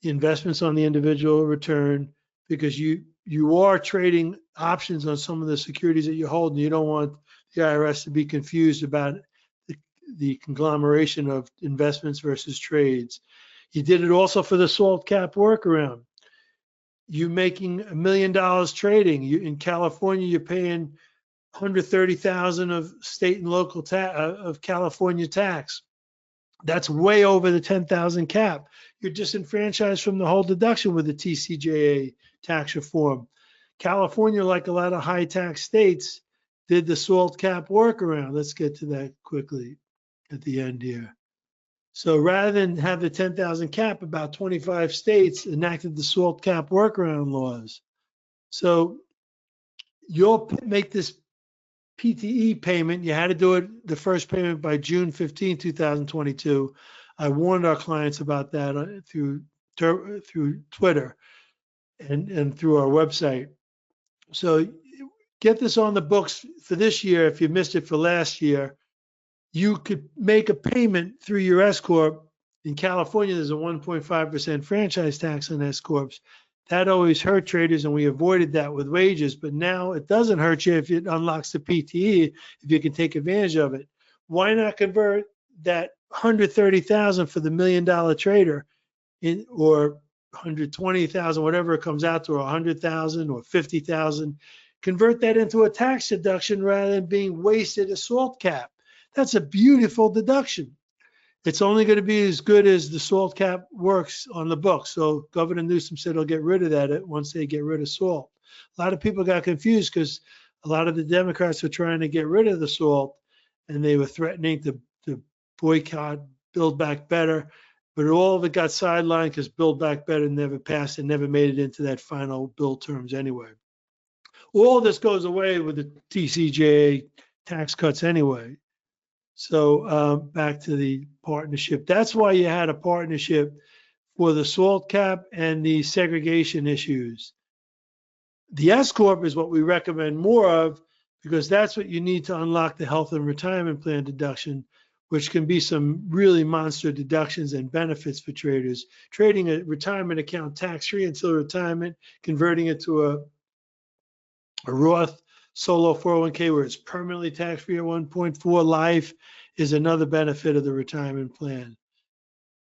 the investments on the individual return, because you are trading options on some of the securities that you hold, and you don't want the IRS to be confused about the conglomeration of investments versus trades. You did it also for the SALT cap workaround. You making $1 million trading. In California, you're paying $130,000 of state and local of California tax. That's way over the 10,000 cap. You're disenfranchised from the whole deduction with the TCJA tax reform. California, like a lot of high tax states, did the SALT cap workaround. Let's get to that quickly at the end here. So rather than have the 10,000 cap, about 25 states enacted the SALT cap workaround laws. So you'll make this PTE payment. You had to do it, the first payment by June 15, 2022. I warned our clients about that through Twitter and through our website. So get this on the books for this year. If you missed it for last year, you could make a payment through your S Corp. In California, there's a 1.5% franchise tax on S Corps. That always hurt traders, and we avoided that with wages. But now it doesn't hurt you if it unlocks the PTE, if you can take advantage of it. Why not convert that $130,000 for the $1 million trader or 120,000, whatever it comes out to, or 100,000 or 50,000? Convert that into a tax deduction rather than being wasted a SALT cap. That's a beautiful deduction. It's only going to be as good as the SALT cap works on the books. So Governor Newsom said he'll get rid of that once they get rid of SALT. A lot of people got confused because a lot of the Democrats were trying to get rid of the SALT, and they were threatening to boycott Build Back Better. But all of it got sidelined because Build Back Better never passed and never made it into that final bill terms anyway. All this goes away with the TCJA tax cuts anyway. So back to the partnership. That's why you had a partnership for the SALT cap and the segregation issues. The S Corp is what we recommend more of because that's what you need to unlock the health and retirement plan deduction, which can be some really monster deductions and benefits for traders. Trading a retirement account tax-free until retirement, converting it to a Roth solo 401k where it's permanently tax-free at 1.4 life is another benefit of the retirement plan.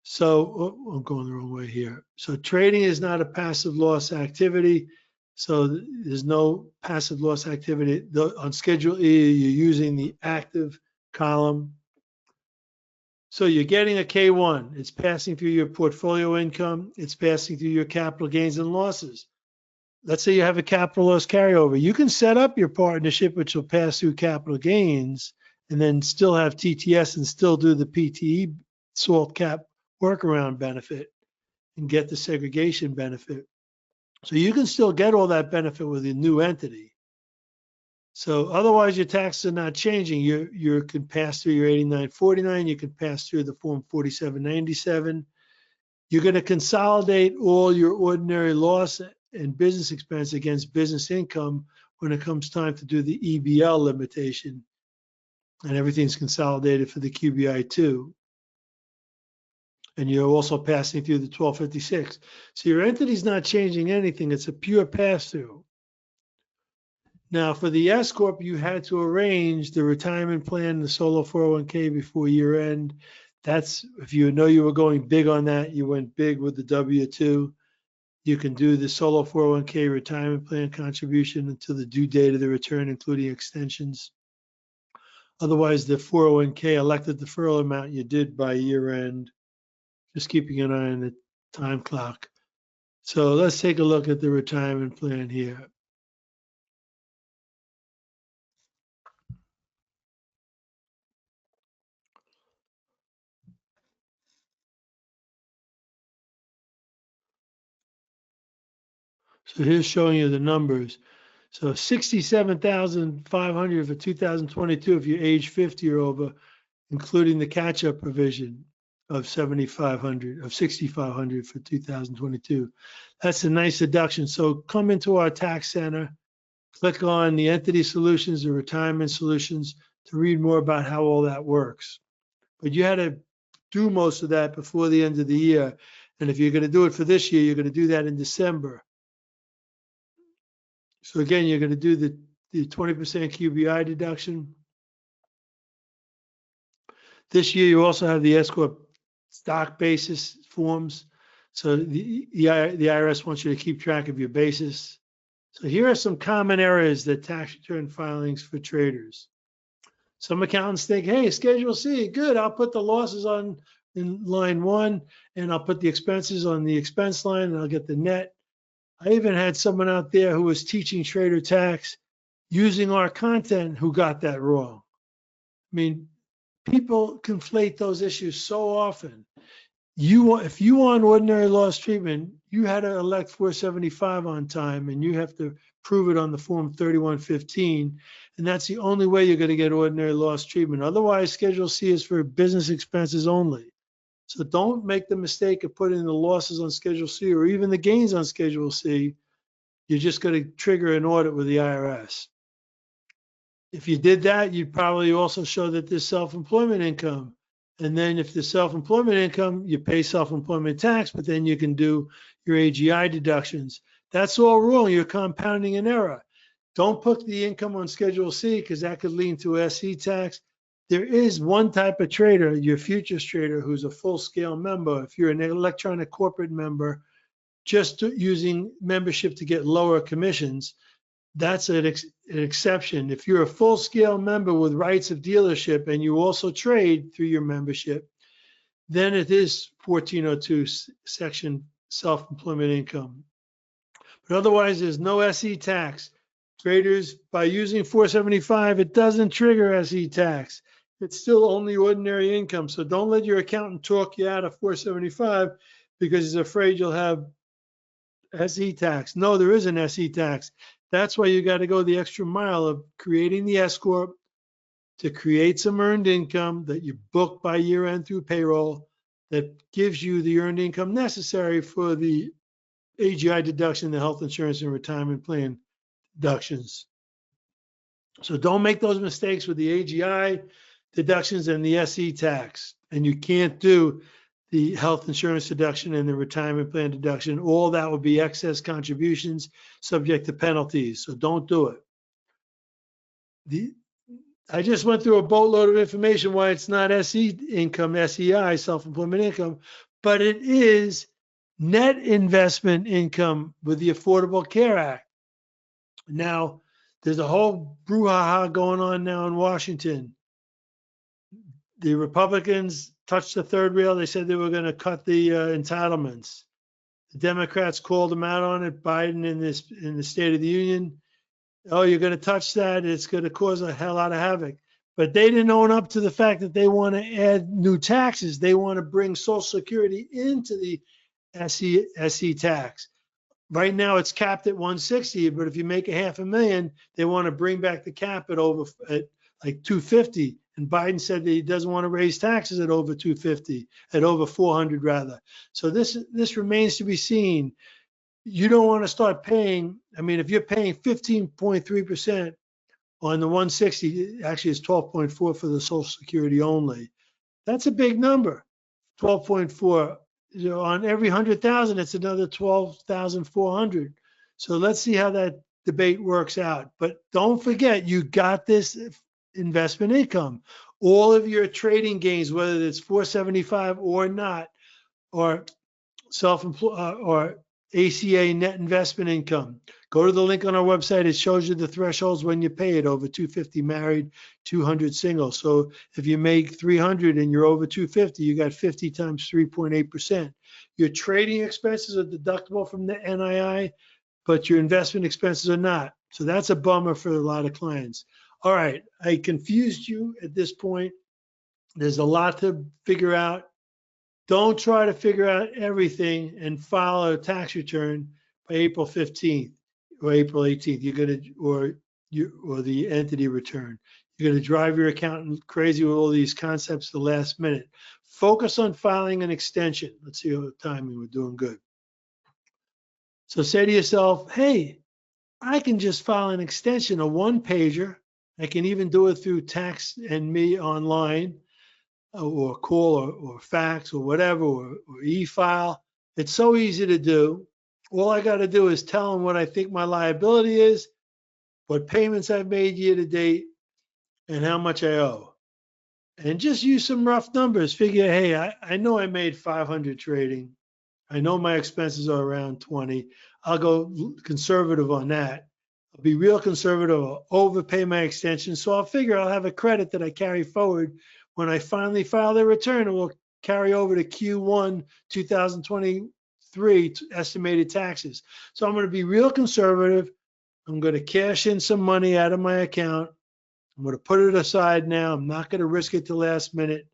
So I'm going the wrong way here. So trading is not a passive loss activity. So there's no passive loss activity. On Schedule E, you're using the active column. So you're getting a K1. It's passing through your portfolio income. It's passing through your capital gains and losses. Let's say you have a capital loss carryover. You can set up your partnership, which will pass through capital gains, and then still have TTS and still do the PTE SALT cap workaround benefit and get the segregation benefit. So you can still get all that benefit with a new entity. So otherwise your taxes are not changing. You can pass through your 8949, you can pass through the Form 4797. You're going to consolidate all your ordinary loss and business expense against business income when it comes time to do the EBL limitation. And everything's consolidated for the QBI too. And you're also passing through the 1256. So your entity's not changing anything. It's a pure pass-through. Now for the S Corp, you had to arrange the retirement plan, the solo 401k before year end. That's, if you know you were going big on that, you went big with the W-2. You can do the solo 401k retirement plan contribution until the due date of the return, including extensions. Otherwise, the 401k elected deferral amount you did by year end, just keeping an eye on the time clock. So let's take a look at the retirement plan here. So here's showing you the numbers. So 67,500 for 2022 if you're age 50 or over, including the catch-up provision of 6,500 for 2022. That's a nice deduction. So come into our tax center, click on the entity solutions or retirement solutions to read more about how all that works. But you had to do most of that before the end of the year. And if you're going to do it for this year, you're going to do that in December. So again, you're going to do the 20% QBI deduction. This year, you also have the S Corp stock basis forms. So the IRS wants you to keep track of your basis. So here are some common errors that tax return filings for traders. Some accountants think, hey, Schedule C, good, I'll put the losses on in line 1, and I'll put the expenses on the expense line, and I'll get the net. I even had someone out there who was teaching trader tax using our content who got that wrong. I mean, people conflate those issues so often. If you want ordinary loss treatment, you had to elect 475 on time, and you have to prove it on the Form 3115, and that's the only way you're going to get ordinary loss treatment. Otherwise, Schedule C is for business expenses only. So don't make the mistake of putting the losses on Schedule C or even the gains on Schedule C. You're just going to trigger an audit with the IRS. If you did that, you'd probably also show that there's self-employment income. And then if there's self-employment income, you pay self-employment tax, but then you can do your AGI deductions. That's all wrong. You're compounding an error. Don't put the income on Schedule C because that could lead to SE tax. There is one type of trader, your futures trader, who's a full-scale member. If you're an electronic corporate member, just using membership to get lower commissions, that's an exception. If you're a full-scale member with rights of dealership and you also trade through your membership, then it is 1402 section self-employment income. But otherwise, there's no SE tax. Traders, by using 475, it doesn't trigger SE tax. It's still only ordinary income. So don't let your accountant talk you out of 475 because he's afraid you'll have SE tax. No, there is an SE tax. That's why you got to go the extra mile of creating the S Corp to create some earned income that you book by year end through payroll that gives you the earned income necessary for the AGI deduction, the health insurance and retirement plan deductions. So don't make those mistakes with the AGI deductions and the SE tax. And you can't do the health insurance deduction and the retirement plan deduction. All that would be excess contributions subject to penalties. So don't do it. I just went through a boatload of information why it's not SE income, SEI, self-employment income, but it is net investment income with the Affordable Care Act. Now, there's a whole brouhaha going on now in Washington. The Republicans touched the third rail. They said they were going to cut the entitlements. The Democrats called them out on it. Biden in the State of the Union, oh, you're going to touch that, it's going to cause a hell lot of havoc. But they didn't own up to the fact that they want to add new taxes. They want to bring Social Security into the SE tax. Right now it's capped at 160, but if you make $500,000, they want to bring back the cap at like 250. And Biden said that he doesn't want to raise taxes at over 250, at over 400 rather. So this remains to be seen. You don't want to start paying. I mean, if you're paying 15.3% on the 160, actually it's 12.4 for the Social Security only. That's a big number. 12.4. You know, on every 100,000, it's another 12,400. So let's see how that debate works out. But don't forget, you got this investment income. All of your trading gains, whether it's 475 or not, or self-employed or ACA net investment income. Go to the link on our website. It shows you the thresholds when you pay it, over 250 married, 200 single. So if you make 300 and you're over 250, you got 50 times 3.8%. Your trading expenses are deductible from the NII, but your investment expenses are not. So that's a bummer for a lot of clients. All right, I confused you at this point. There's a lot to figure out. Don't try to figure out everything and file a tax return by April 15th or April 18th. You're going to, or the entity return. You're going to drive your accountant crazy with all these concepts the last minute. Focus on filing an extension. Let's see how timing we're doing good. So say to yourself, hey, I can just file an extension, a one pager. I can even do it through Tax and Me online, or call or fax or whatever, or e-file. It's so easy to do. All I got to do is tell them what I think my liability is, what payments I've made year to date, and how much I owe. And just use some rough numbers. Figure, hey, I know I made 500 trading. I know my expenses are around 20. I'll go conservative on that. I'll be real conservative. I'll overpay my extension. So I'll figure I'll have a credit that I carry forward. When I finally file the return, it will carry over to Q1 2023 estimated taxes. So I'm going to be real conservative. I'm going to cash in some money out of my account. I'm going to put it aside now. I'm not going to risk it to last minute.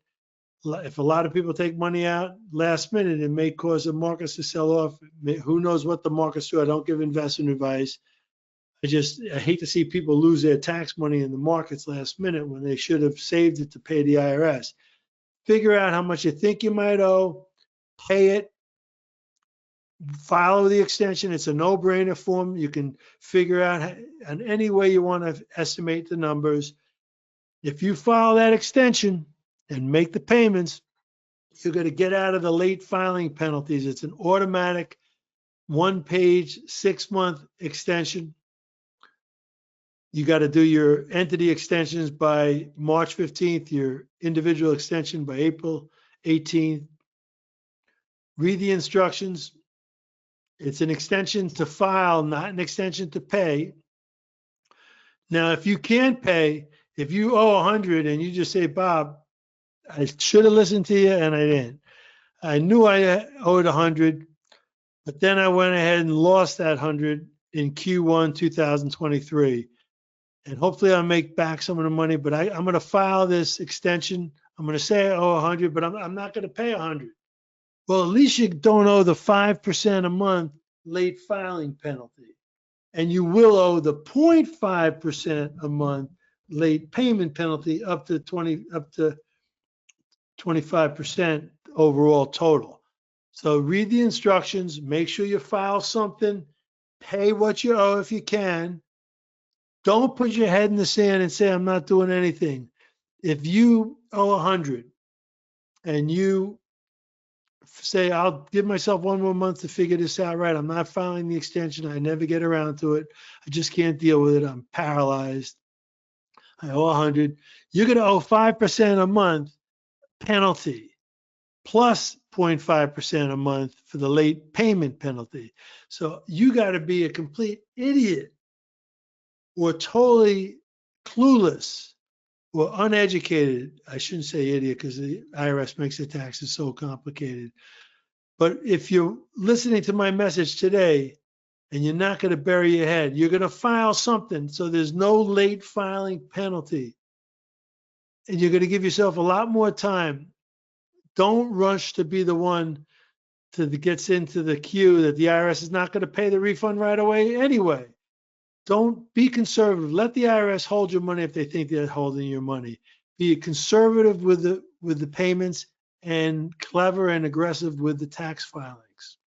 If a lot of people take money out last minute, it may cause the markets to sell off. Who knows what the markets do? I don't give investment advice. I hate to see people lose their tax money in the markets last minute when they should have saved it to pay the IRS. figure out how much you think you might owe, pay it, follow the extension. It's a no-brainer form. You can figure out in any way you want to estimate the numbers. If you follow that extension and make the payments, you're going to get out of the late filing penalties. It's an automatic 1-page, 6-month extension. You got to do your entity extensions by March 15th, your individual extension by April 18th. Read the instructions. It's an extension to file, not an extension to pay. Now, if you can't pay, if you owe 100 and you just say, Bob, I should have listened to you and I didn't. I knew I owed 100, but then I went ahead and lost that 100 in Q1 2023. And hopefully I'll make back some of the money, but I'm going to file this extension. I'm going to say I owe 100, but I'm not going to pay 100. Well, at least you don't owe the 5% a month late filing penalty. And you will owe the 0.5% a month late payment penalty up to 25% overall total. So read the instructions, make sure you file something, pay what you owe if you can. Don't put your head in the sand and say, I'm not doing anything. If you owe 100 and you say, I'll give myself one more month to figure this out right, I'm not filing the extension, I never get around to it, I just can't deal with it, I'm paralyzed, I owe 100, you're going to owe 5% a month penalty plus 0.5% a month for the late payment penalty. So you got to be a complete idiot or totally clueless or uneducated. I shouldn't say idiot because the IRS makes the taxes so complicated. But if you're listening to my message today and you're not going to bury your head, you're going to file something so there's no late filing penalty. And you're going to give yourself a lot more time. Don't rush to be the one that gets into the queue that the IRS is not going to pay the refund right away anyway. Don't be conservative. Let the IRS hold your money if they think they're holding your money. Be conservative with the payments and clever and aggressive with the tax filings.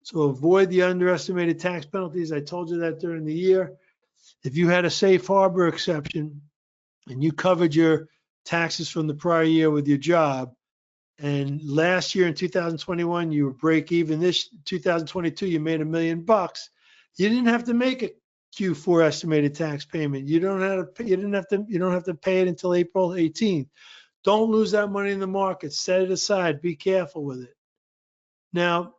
So avoid the underestimated tax penalties. I told you that during the year. If you had a safe harbor exception and you covered your taxes from the prior year with your job, and last year in 2021 you were break even, this 2022 you made $1 million, you didn't have to make a Q4 estimated tax payment. You don't have to pay it until April 18th. Don't lose that money in the market. Set it aside. Be careful with it. Now,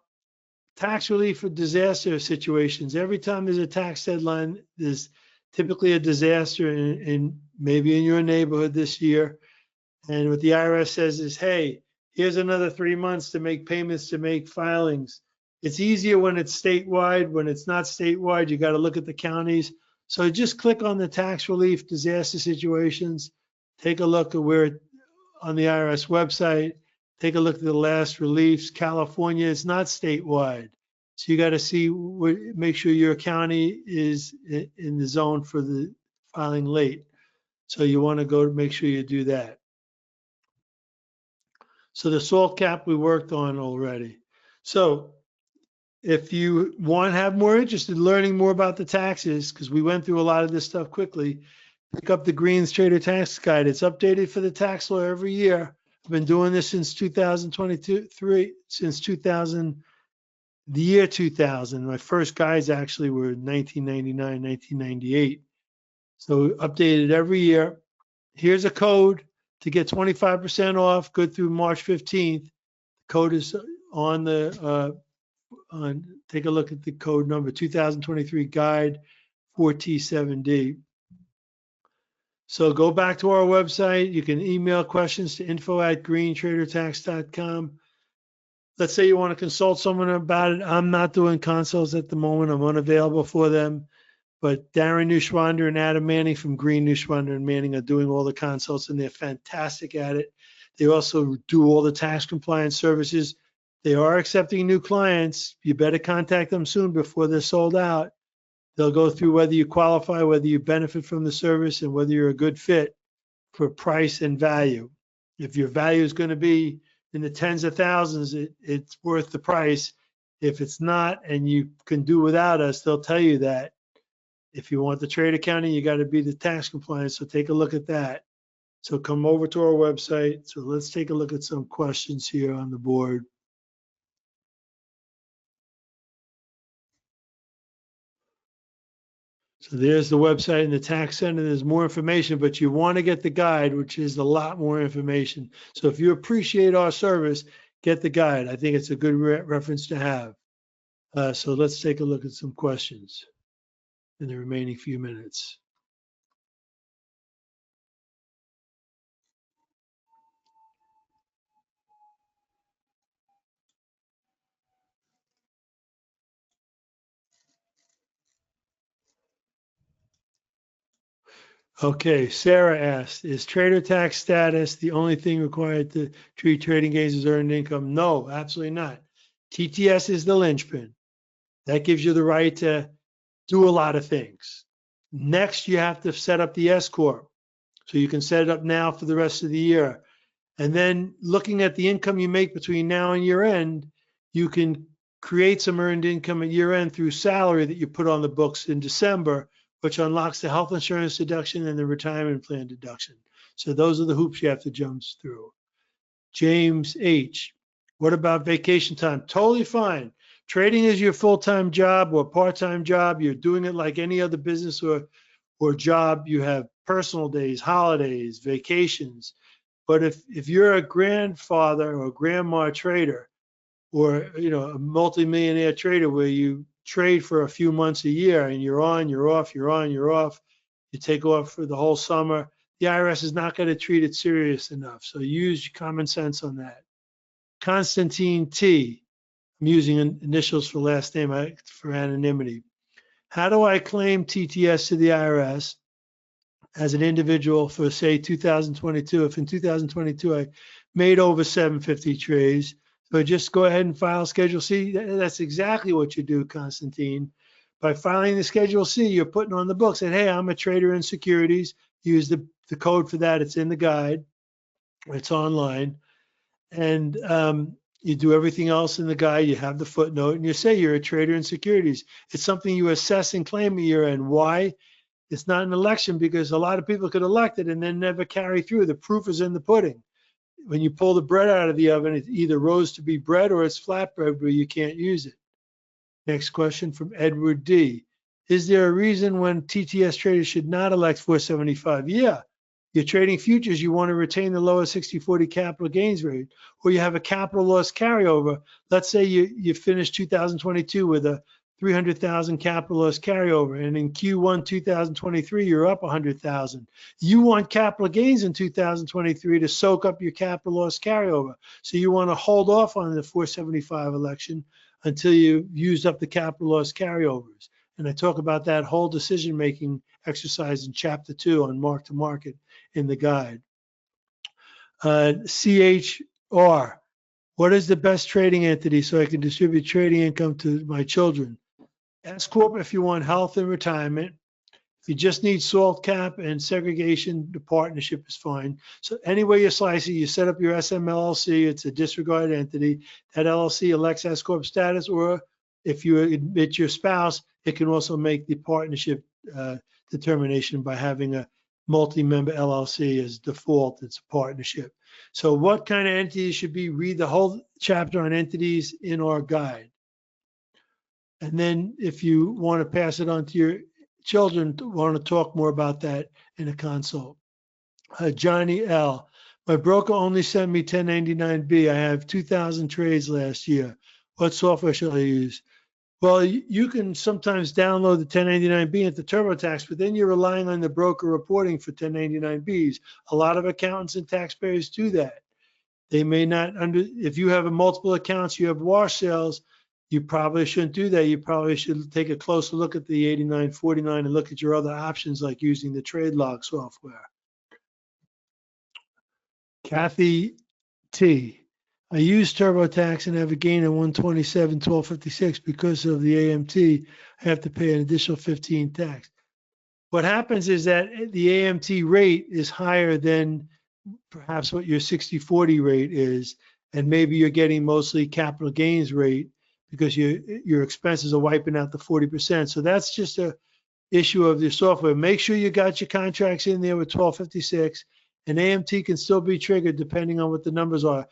tax relief for disaster situations. Every time there's a tax deadline, there's typically a disaster in maybe in your neighborhood this year. And what the IRS says is, hey, here's another 3 months to make payments, to make filings. It's easier when it's statewide. When it's not statewide, you got to look at the counties. So just click on the tax relief disaster situations. Take a look at where on the IRS website. Take a look at the last reliefs. California is not statewide. So you got to see, make sure your county is in the zone for the filing late. So you want to go to make sure you do that. So the SALT cap we worked on already. So if you want to have more interest in learning more about the taxes, because we went through a lot of this stuff quickly, pick up the Green's Trader Tax Guide. It's updated for the tax law every year. I've been doing this since 2023, since 2000, the year 2000. My first guides actually were 1999, 1998. So updated every year. Here's a code to get 25% off, good through March 15th. The code is on the, take a look at the code number 2023 guide 4T7D. So go back to our website. You can email questions to info@greentradertax.com. Let's say you want to consult someone about it. I'm not doing consults at the moment. I'm unavailable for them. But Darren Neuschwander and Adam Manning from Green, Neuschwander and Manning are doing all the consults, and they're fantastic at it. They also do all the tax compliance services. They are accepting new clients. You better contact them soon before they're sold out. They'll go through whether you qualify, whether you benefit from the service, and whether you're a good fit for price and value. If your value is going to be in the tens of thousands, it's worth the price. If it's not, and you can do without us, they'll tell you that. If you want the trade accounting, you got to be the tax compliant. So take a look at that. So come over to our website. So let's take a look at some questions here on the board. So there's the website in the tax center. There's more information, but you want to get the guide, which is a lot more information. So if you appreciate our service, get the guide. I think it's a good reference to have. So let's take a look at some questions in the remaining few minutes. Okay, Sarah asked, is trader tax status the only thing required to treat trading gains as earned income? No, absolutely not. TTS is the linchpin. That gives you the right to do a lot of things. Next, you have to set up the S Corp. So you can set it up now for the rest of the year. And then looking at the income you make between now and year end, you can create some earned income at year end through salary that you put on the books in December, which unlocks the health insurance deduction and the retirement plan deduction. So those are the hoops you have to jump through. James H. What about vacation time? Totally fine. Trading is your full-time job or part-time job. You're doing it like any other business or job. You have personal days, holidays, vacations. But if you're a grandfather or grandma trader, or a multimillionaire trader where you trade for a few months a year and you're on, you're off, you're on, you're off, you take off for the whole summer, the IRS is not going to treat it serious enough. So use common sense on that. Constantine T. I'm using initials for last name for anonymity. How do I claim TTS to the IRS as an individual for, say, 2022? If in 2022 I made over 750 trades, so just go ahead and file Schedule C. That's exactly what you do, Constantine. By filing the Schedule C, you're putting on the books that, hey, I'm a trader in securities. Use the code for that. It's in the guide. It's online. And you do everything else in the guide. You have the footnote, and you say you're a trader in securities. It's something you assess and claim a year end. Why? It's not an election because a lot of people could elect it and then never carry through. The proof is in the pudding. When you pull the bread out of the oven, it either rose to be bread or it's flatbread where you can't use it. Next question from Edward D. Is there a reason when TTS traders should not elect 475? Yeah. You're trading futures, you want to retain the lower 60/40 capital gains rate, or you have a capital loss carryover. Let's say you finish 2022 with a 300,000 capital loss carryover, and in Q1 2023 you're up 100,000. You want capital gains in 2023 to soak up your capital loss carryover. So you want to hold off on the 475 election until you used up the capital loss carryovers. And I talk about that whole decision-making exercise in Chapter 2 on mark-to-market in the guide. CHR, what is the best trading entity so I can distribute trading income to my children? S Corp if you want health and retirement. If you just need salt cap and segregation, the partnership is fine. So any way you slice it, you set up your SMLLC, it's a disregarded entity. That LLC elects S Corp status, or if you admit your spouse, it can also make the partnership determination by having a multi-member LLC as default. It's a partnership. So what kind of entities should be? Read the whole chapter on entities in our guide. And then if you want to pass it on to your children, want to talk more about that in a consult. Johnny L. My broker only sent me 1099B. I have 2,000 trades last year. What software shall I use? Well, you can sometimes download the 1099B into TurboTax, but then you're relying on the broker reporting for 1099Bs. A lot of accountants and taxpayers do that. They may not if you have multiple accounts, you have wash sales, you probably shouldn't do that. You probably should take a closer look at the 8949 and look at your other options like using the trade log software. Kathy T. I use TurboTax and have a gain of 127,1256 because of the AMT. I have to pay an additional 15 tax. What happens is that the AMT rate is higher than perhaps what your 60/40 rate is, and maybe you're getting mostly capital gains rate because your expenses are wiping out the 40%. So that's just a issue of your software. Make sure you got your contracts in there with 1256, and AMT can still be triggered depending on what the numbers are.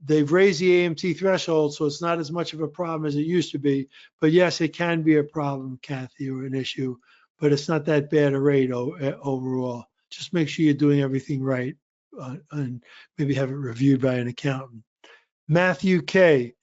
They've raised the AMT threshold, so it's not as much of a problem as it used to be. But yes, it can be a problem, Kathy, or an issue, but it's not that bad a rate overall. Just make sure you're doing everything right, and maybe have it reviewed by an accountant. Matthew K.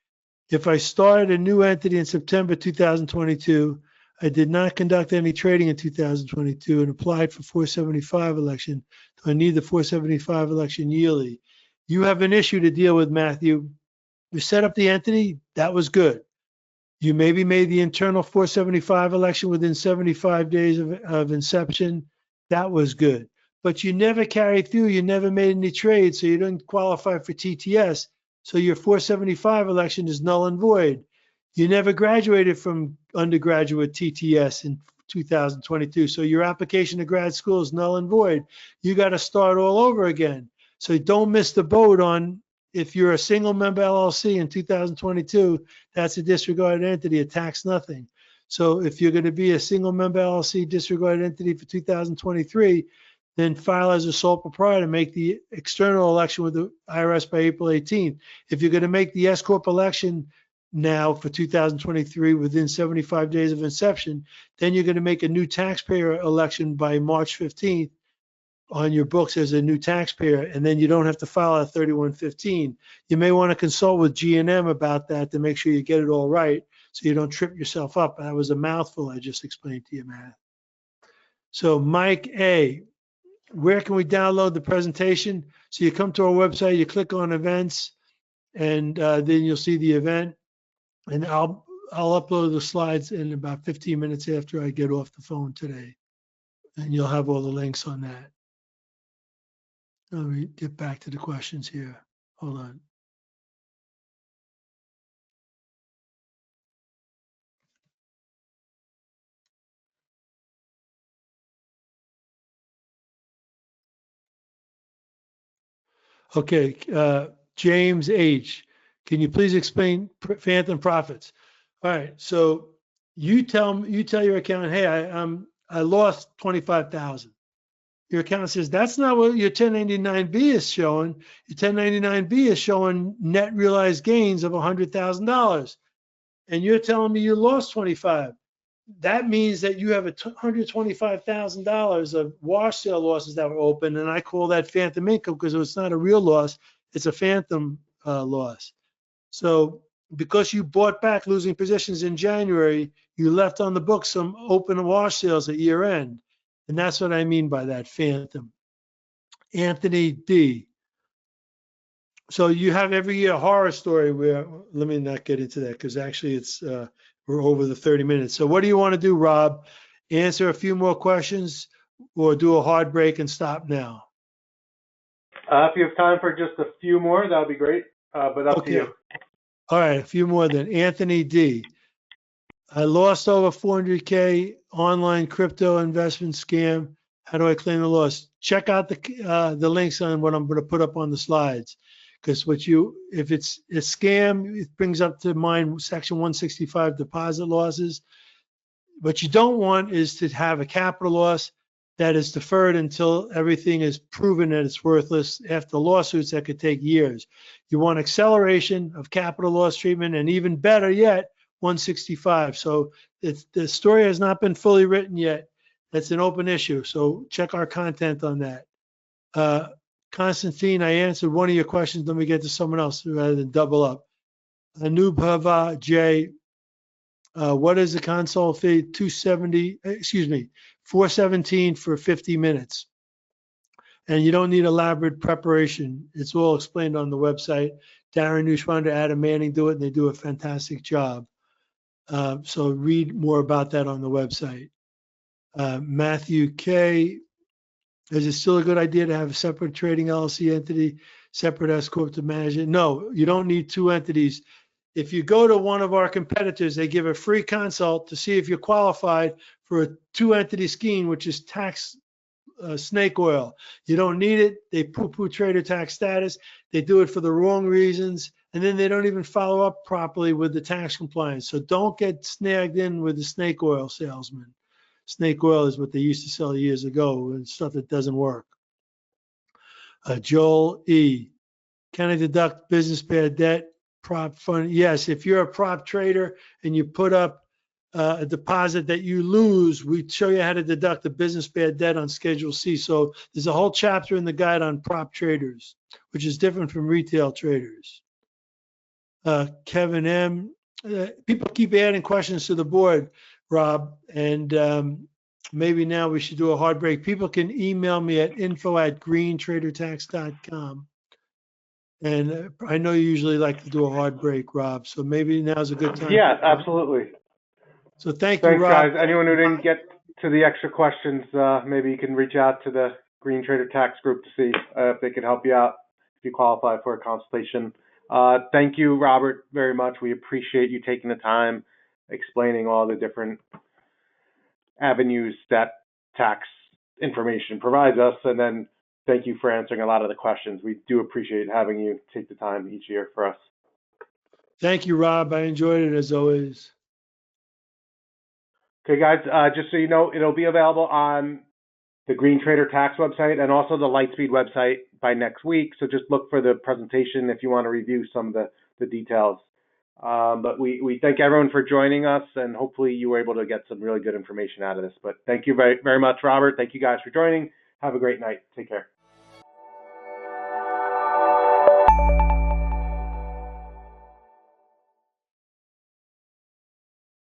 If I started a new entity in September 2022, I did not conduct any trading in 2022 and applied for 475 election. Do I need the 475 election yearly? You have an issue to deal with, Matthew. You set up the entity, that was good. You maybe made the internal 475 election within 75 days of inception. That was good. But you never carried through. You never made any trades, so you didn't qualify for TTS. So your 475 election is null and void. You never graduated from undergraduate TTS in 2022. So your application to grad school is null and void. You got to start all over again. So don't miss the boat on, if you're a single member LLC in 2022, that's a disregarded entity, it tax nothing. So if you're going to be a single member LLC disregarded entity for 2023, then file as a sole proprietor, make the external election with the IRS by April 18th. If you're going to make the S Corp election now for 2023 within 75 days of inception, then you're going to make a new taxpayer election by March 15th on your books as a new taxpayer, and then you don't have to file at 3115. You may want to consult with G&M about that to make sure you get it all right so you don't trip yourself up. That was a mouthful I just explained to you, Matt. So Mike A., where can we download the presentation? So you come to our website, you click on events, and then you'll see the event. And I'll upload the slides in about 15 minutes after I get off the phone today. And you'll have all the links on that. Let me get back to the questions here. Hold on. Okay, James H. Can you please explain phantom profits? All right, so you tell your accountant, hey, I lost 25,000. Your accountant says that's not what your 1099-B is showing. Your 1099-B is showing net realized gains of $100,000, and you're telling me you lost 25. That means that you have $125,000 of wash sale losses that were open, and I call that phantom income because it's not a real loss, it's a phantom loss. So because you bought back losing positions in January, you left on the books some open wash sales at year end. And that's what I mean by that phantom. Anthony D. So you have every year a horror story where, let me not get into that because actually it's, we're over the 30 minutes. So what do you want to do, Rob? Answer a few more questions or do a hard break and stop now? If you have time for just a few more, that would be great, but up to you. All right, a few more then. Anthony D. I lost over 400K online crypto investment scam. How do I claim the loss? Check out the links on what I'm going to put up on the slides. Because if it's a scam, it brings up to mind Section 165 deposit losses. What you don't want is to have a capital loss that is deferred until everything is proven that it's worthless. After lawsuits, that could take years. You want acceleration of capital loss treatment, and even better yet, 165. So the story has not been fully written yet. That's an open issue. So check our content on that. Constantine, I answered one of your questions. Let me get to someone else rather than double up. Anubhava J. What is the console fee? 417 for 50 minutes. And you don't need elaborate preparation. It's all explained on the website. Darren Nushwander, Adam Manning do it, and they do a fantastic job. So read more about that on the website. Matthew K. Is it still a good idea to have a separate trading LLC entity, separate S Corp to manage it? No, you don't need two entities. If you go to one of our competitors, they give a free consult to see if you're qualified for a two-entity scheme, which is tax snake oil. You don't need it. They poo-poo trader tax status. They do it for the wrong reasons. And then they don't even follow up properly with the tax compliance. So don't get snagged in with the snake oil salesman. Snake oil is what they used to sell years ago and stuff that doesn't work. Joel E. Can I deduct business bad debt prop fund? Yes, if you're a prop trader and you put up a deposit that you lose, we show you how to deduct the business bad debt on Schedule C. So there's a whole chapter in the guide on prop traders, which is different from retail traders. Kevin M. People keep adding questions to the board, Rob, and maybe now we should do a hard break. People can email me at info@greentradertax.com. And I know you usually like to do a hard break, Rob, so maybe now's a good time. Yeah, absolutely. So thank you, Thanks, Rob. guys. Anyone who didn't get to the extra questions, maybe you can reach out to the Green Trader Tax Group to see if they can help you out if you qualify for a consultation. Thank you, Robert, very much. We appreciate you taking the time explaining all the different avenues that tax information provides us. And then thank you for answering a lot of the questions. We do appreciate having you take the time each year for us. Thank you, Rob. I enjoyed it as always. Okay, guys, just so you know, it'll be available on the Green Trader Tax website and also the Lightspeed website by next week. So just look for the presentation if you want to review some of the details. But we thank everyone for joining us, and hopefully you were able to get some really good information out of this. But thank you very, very much, Robert. Thank you guys for joining. Have a great night. Take care.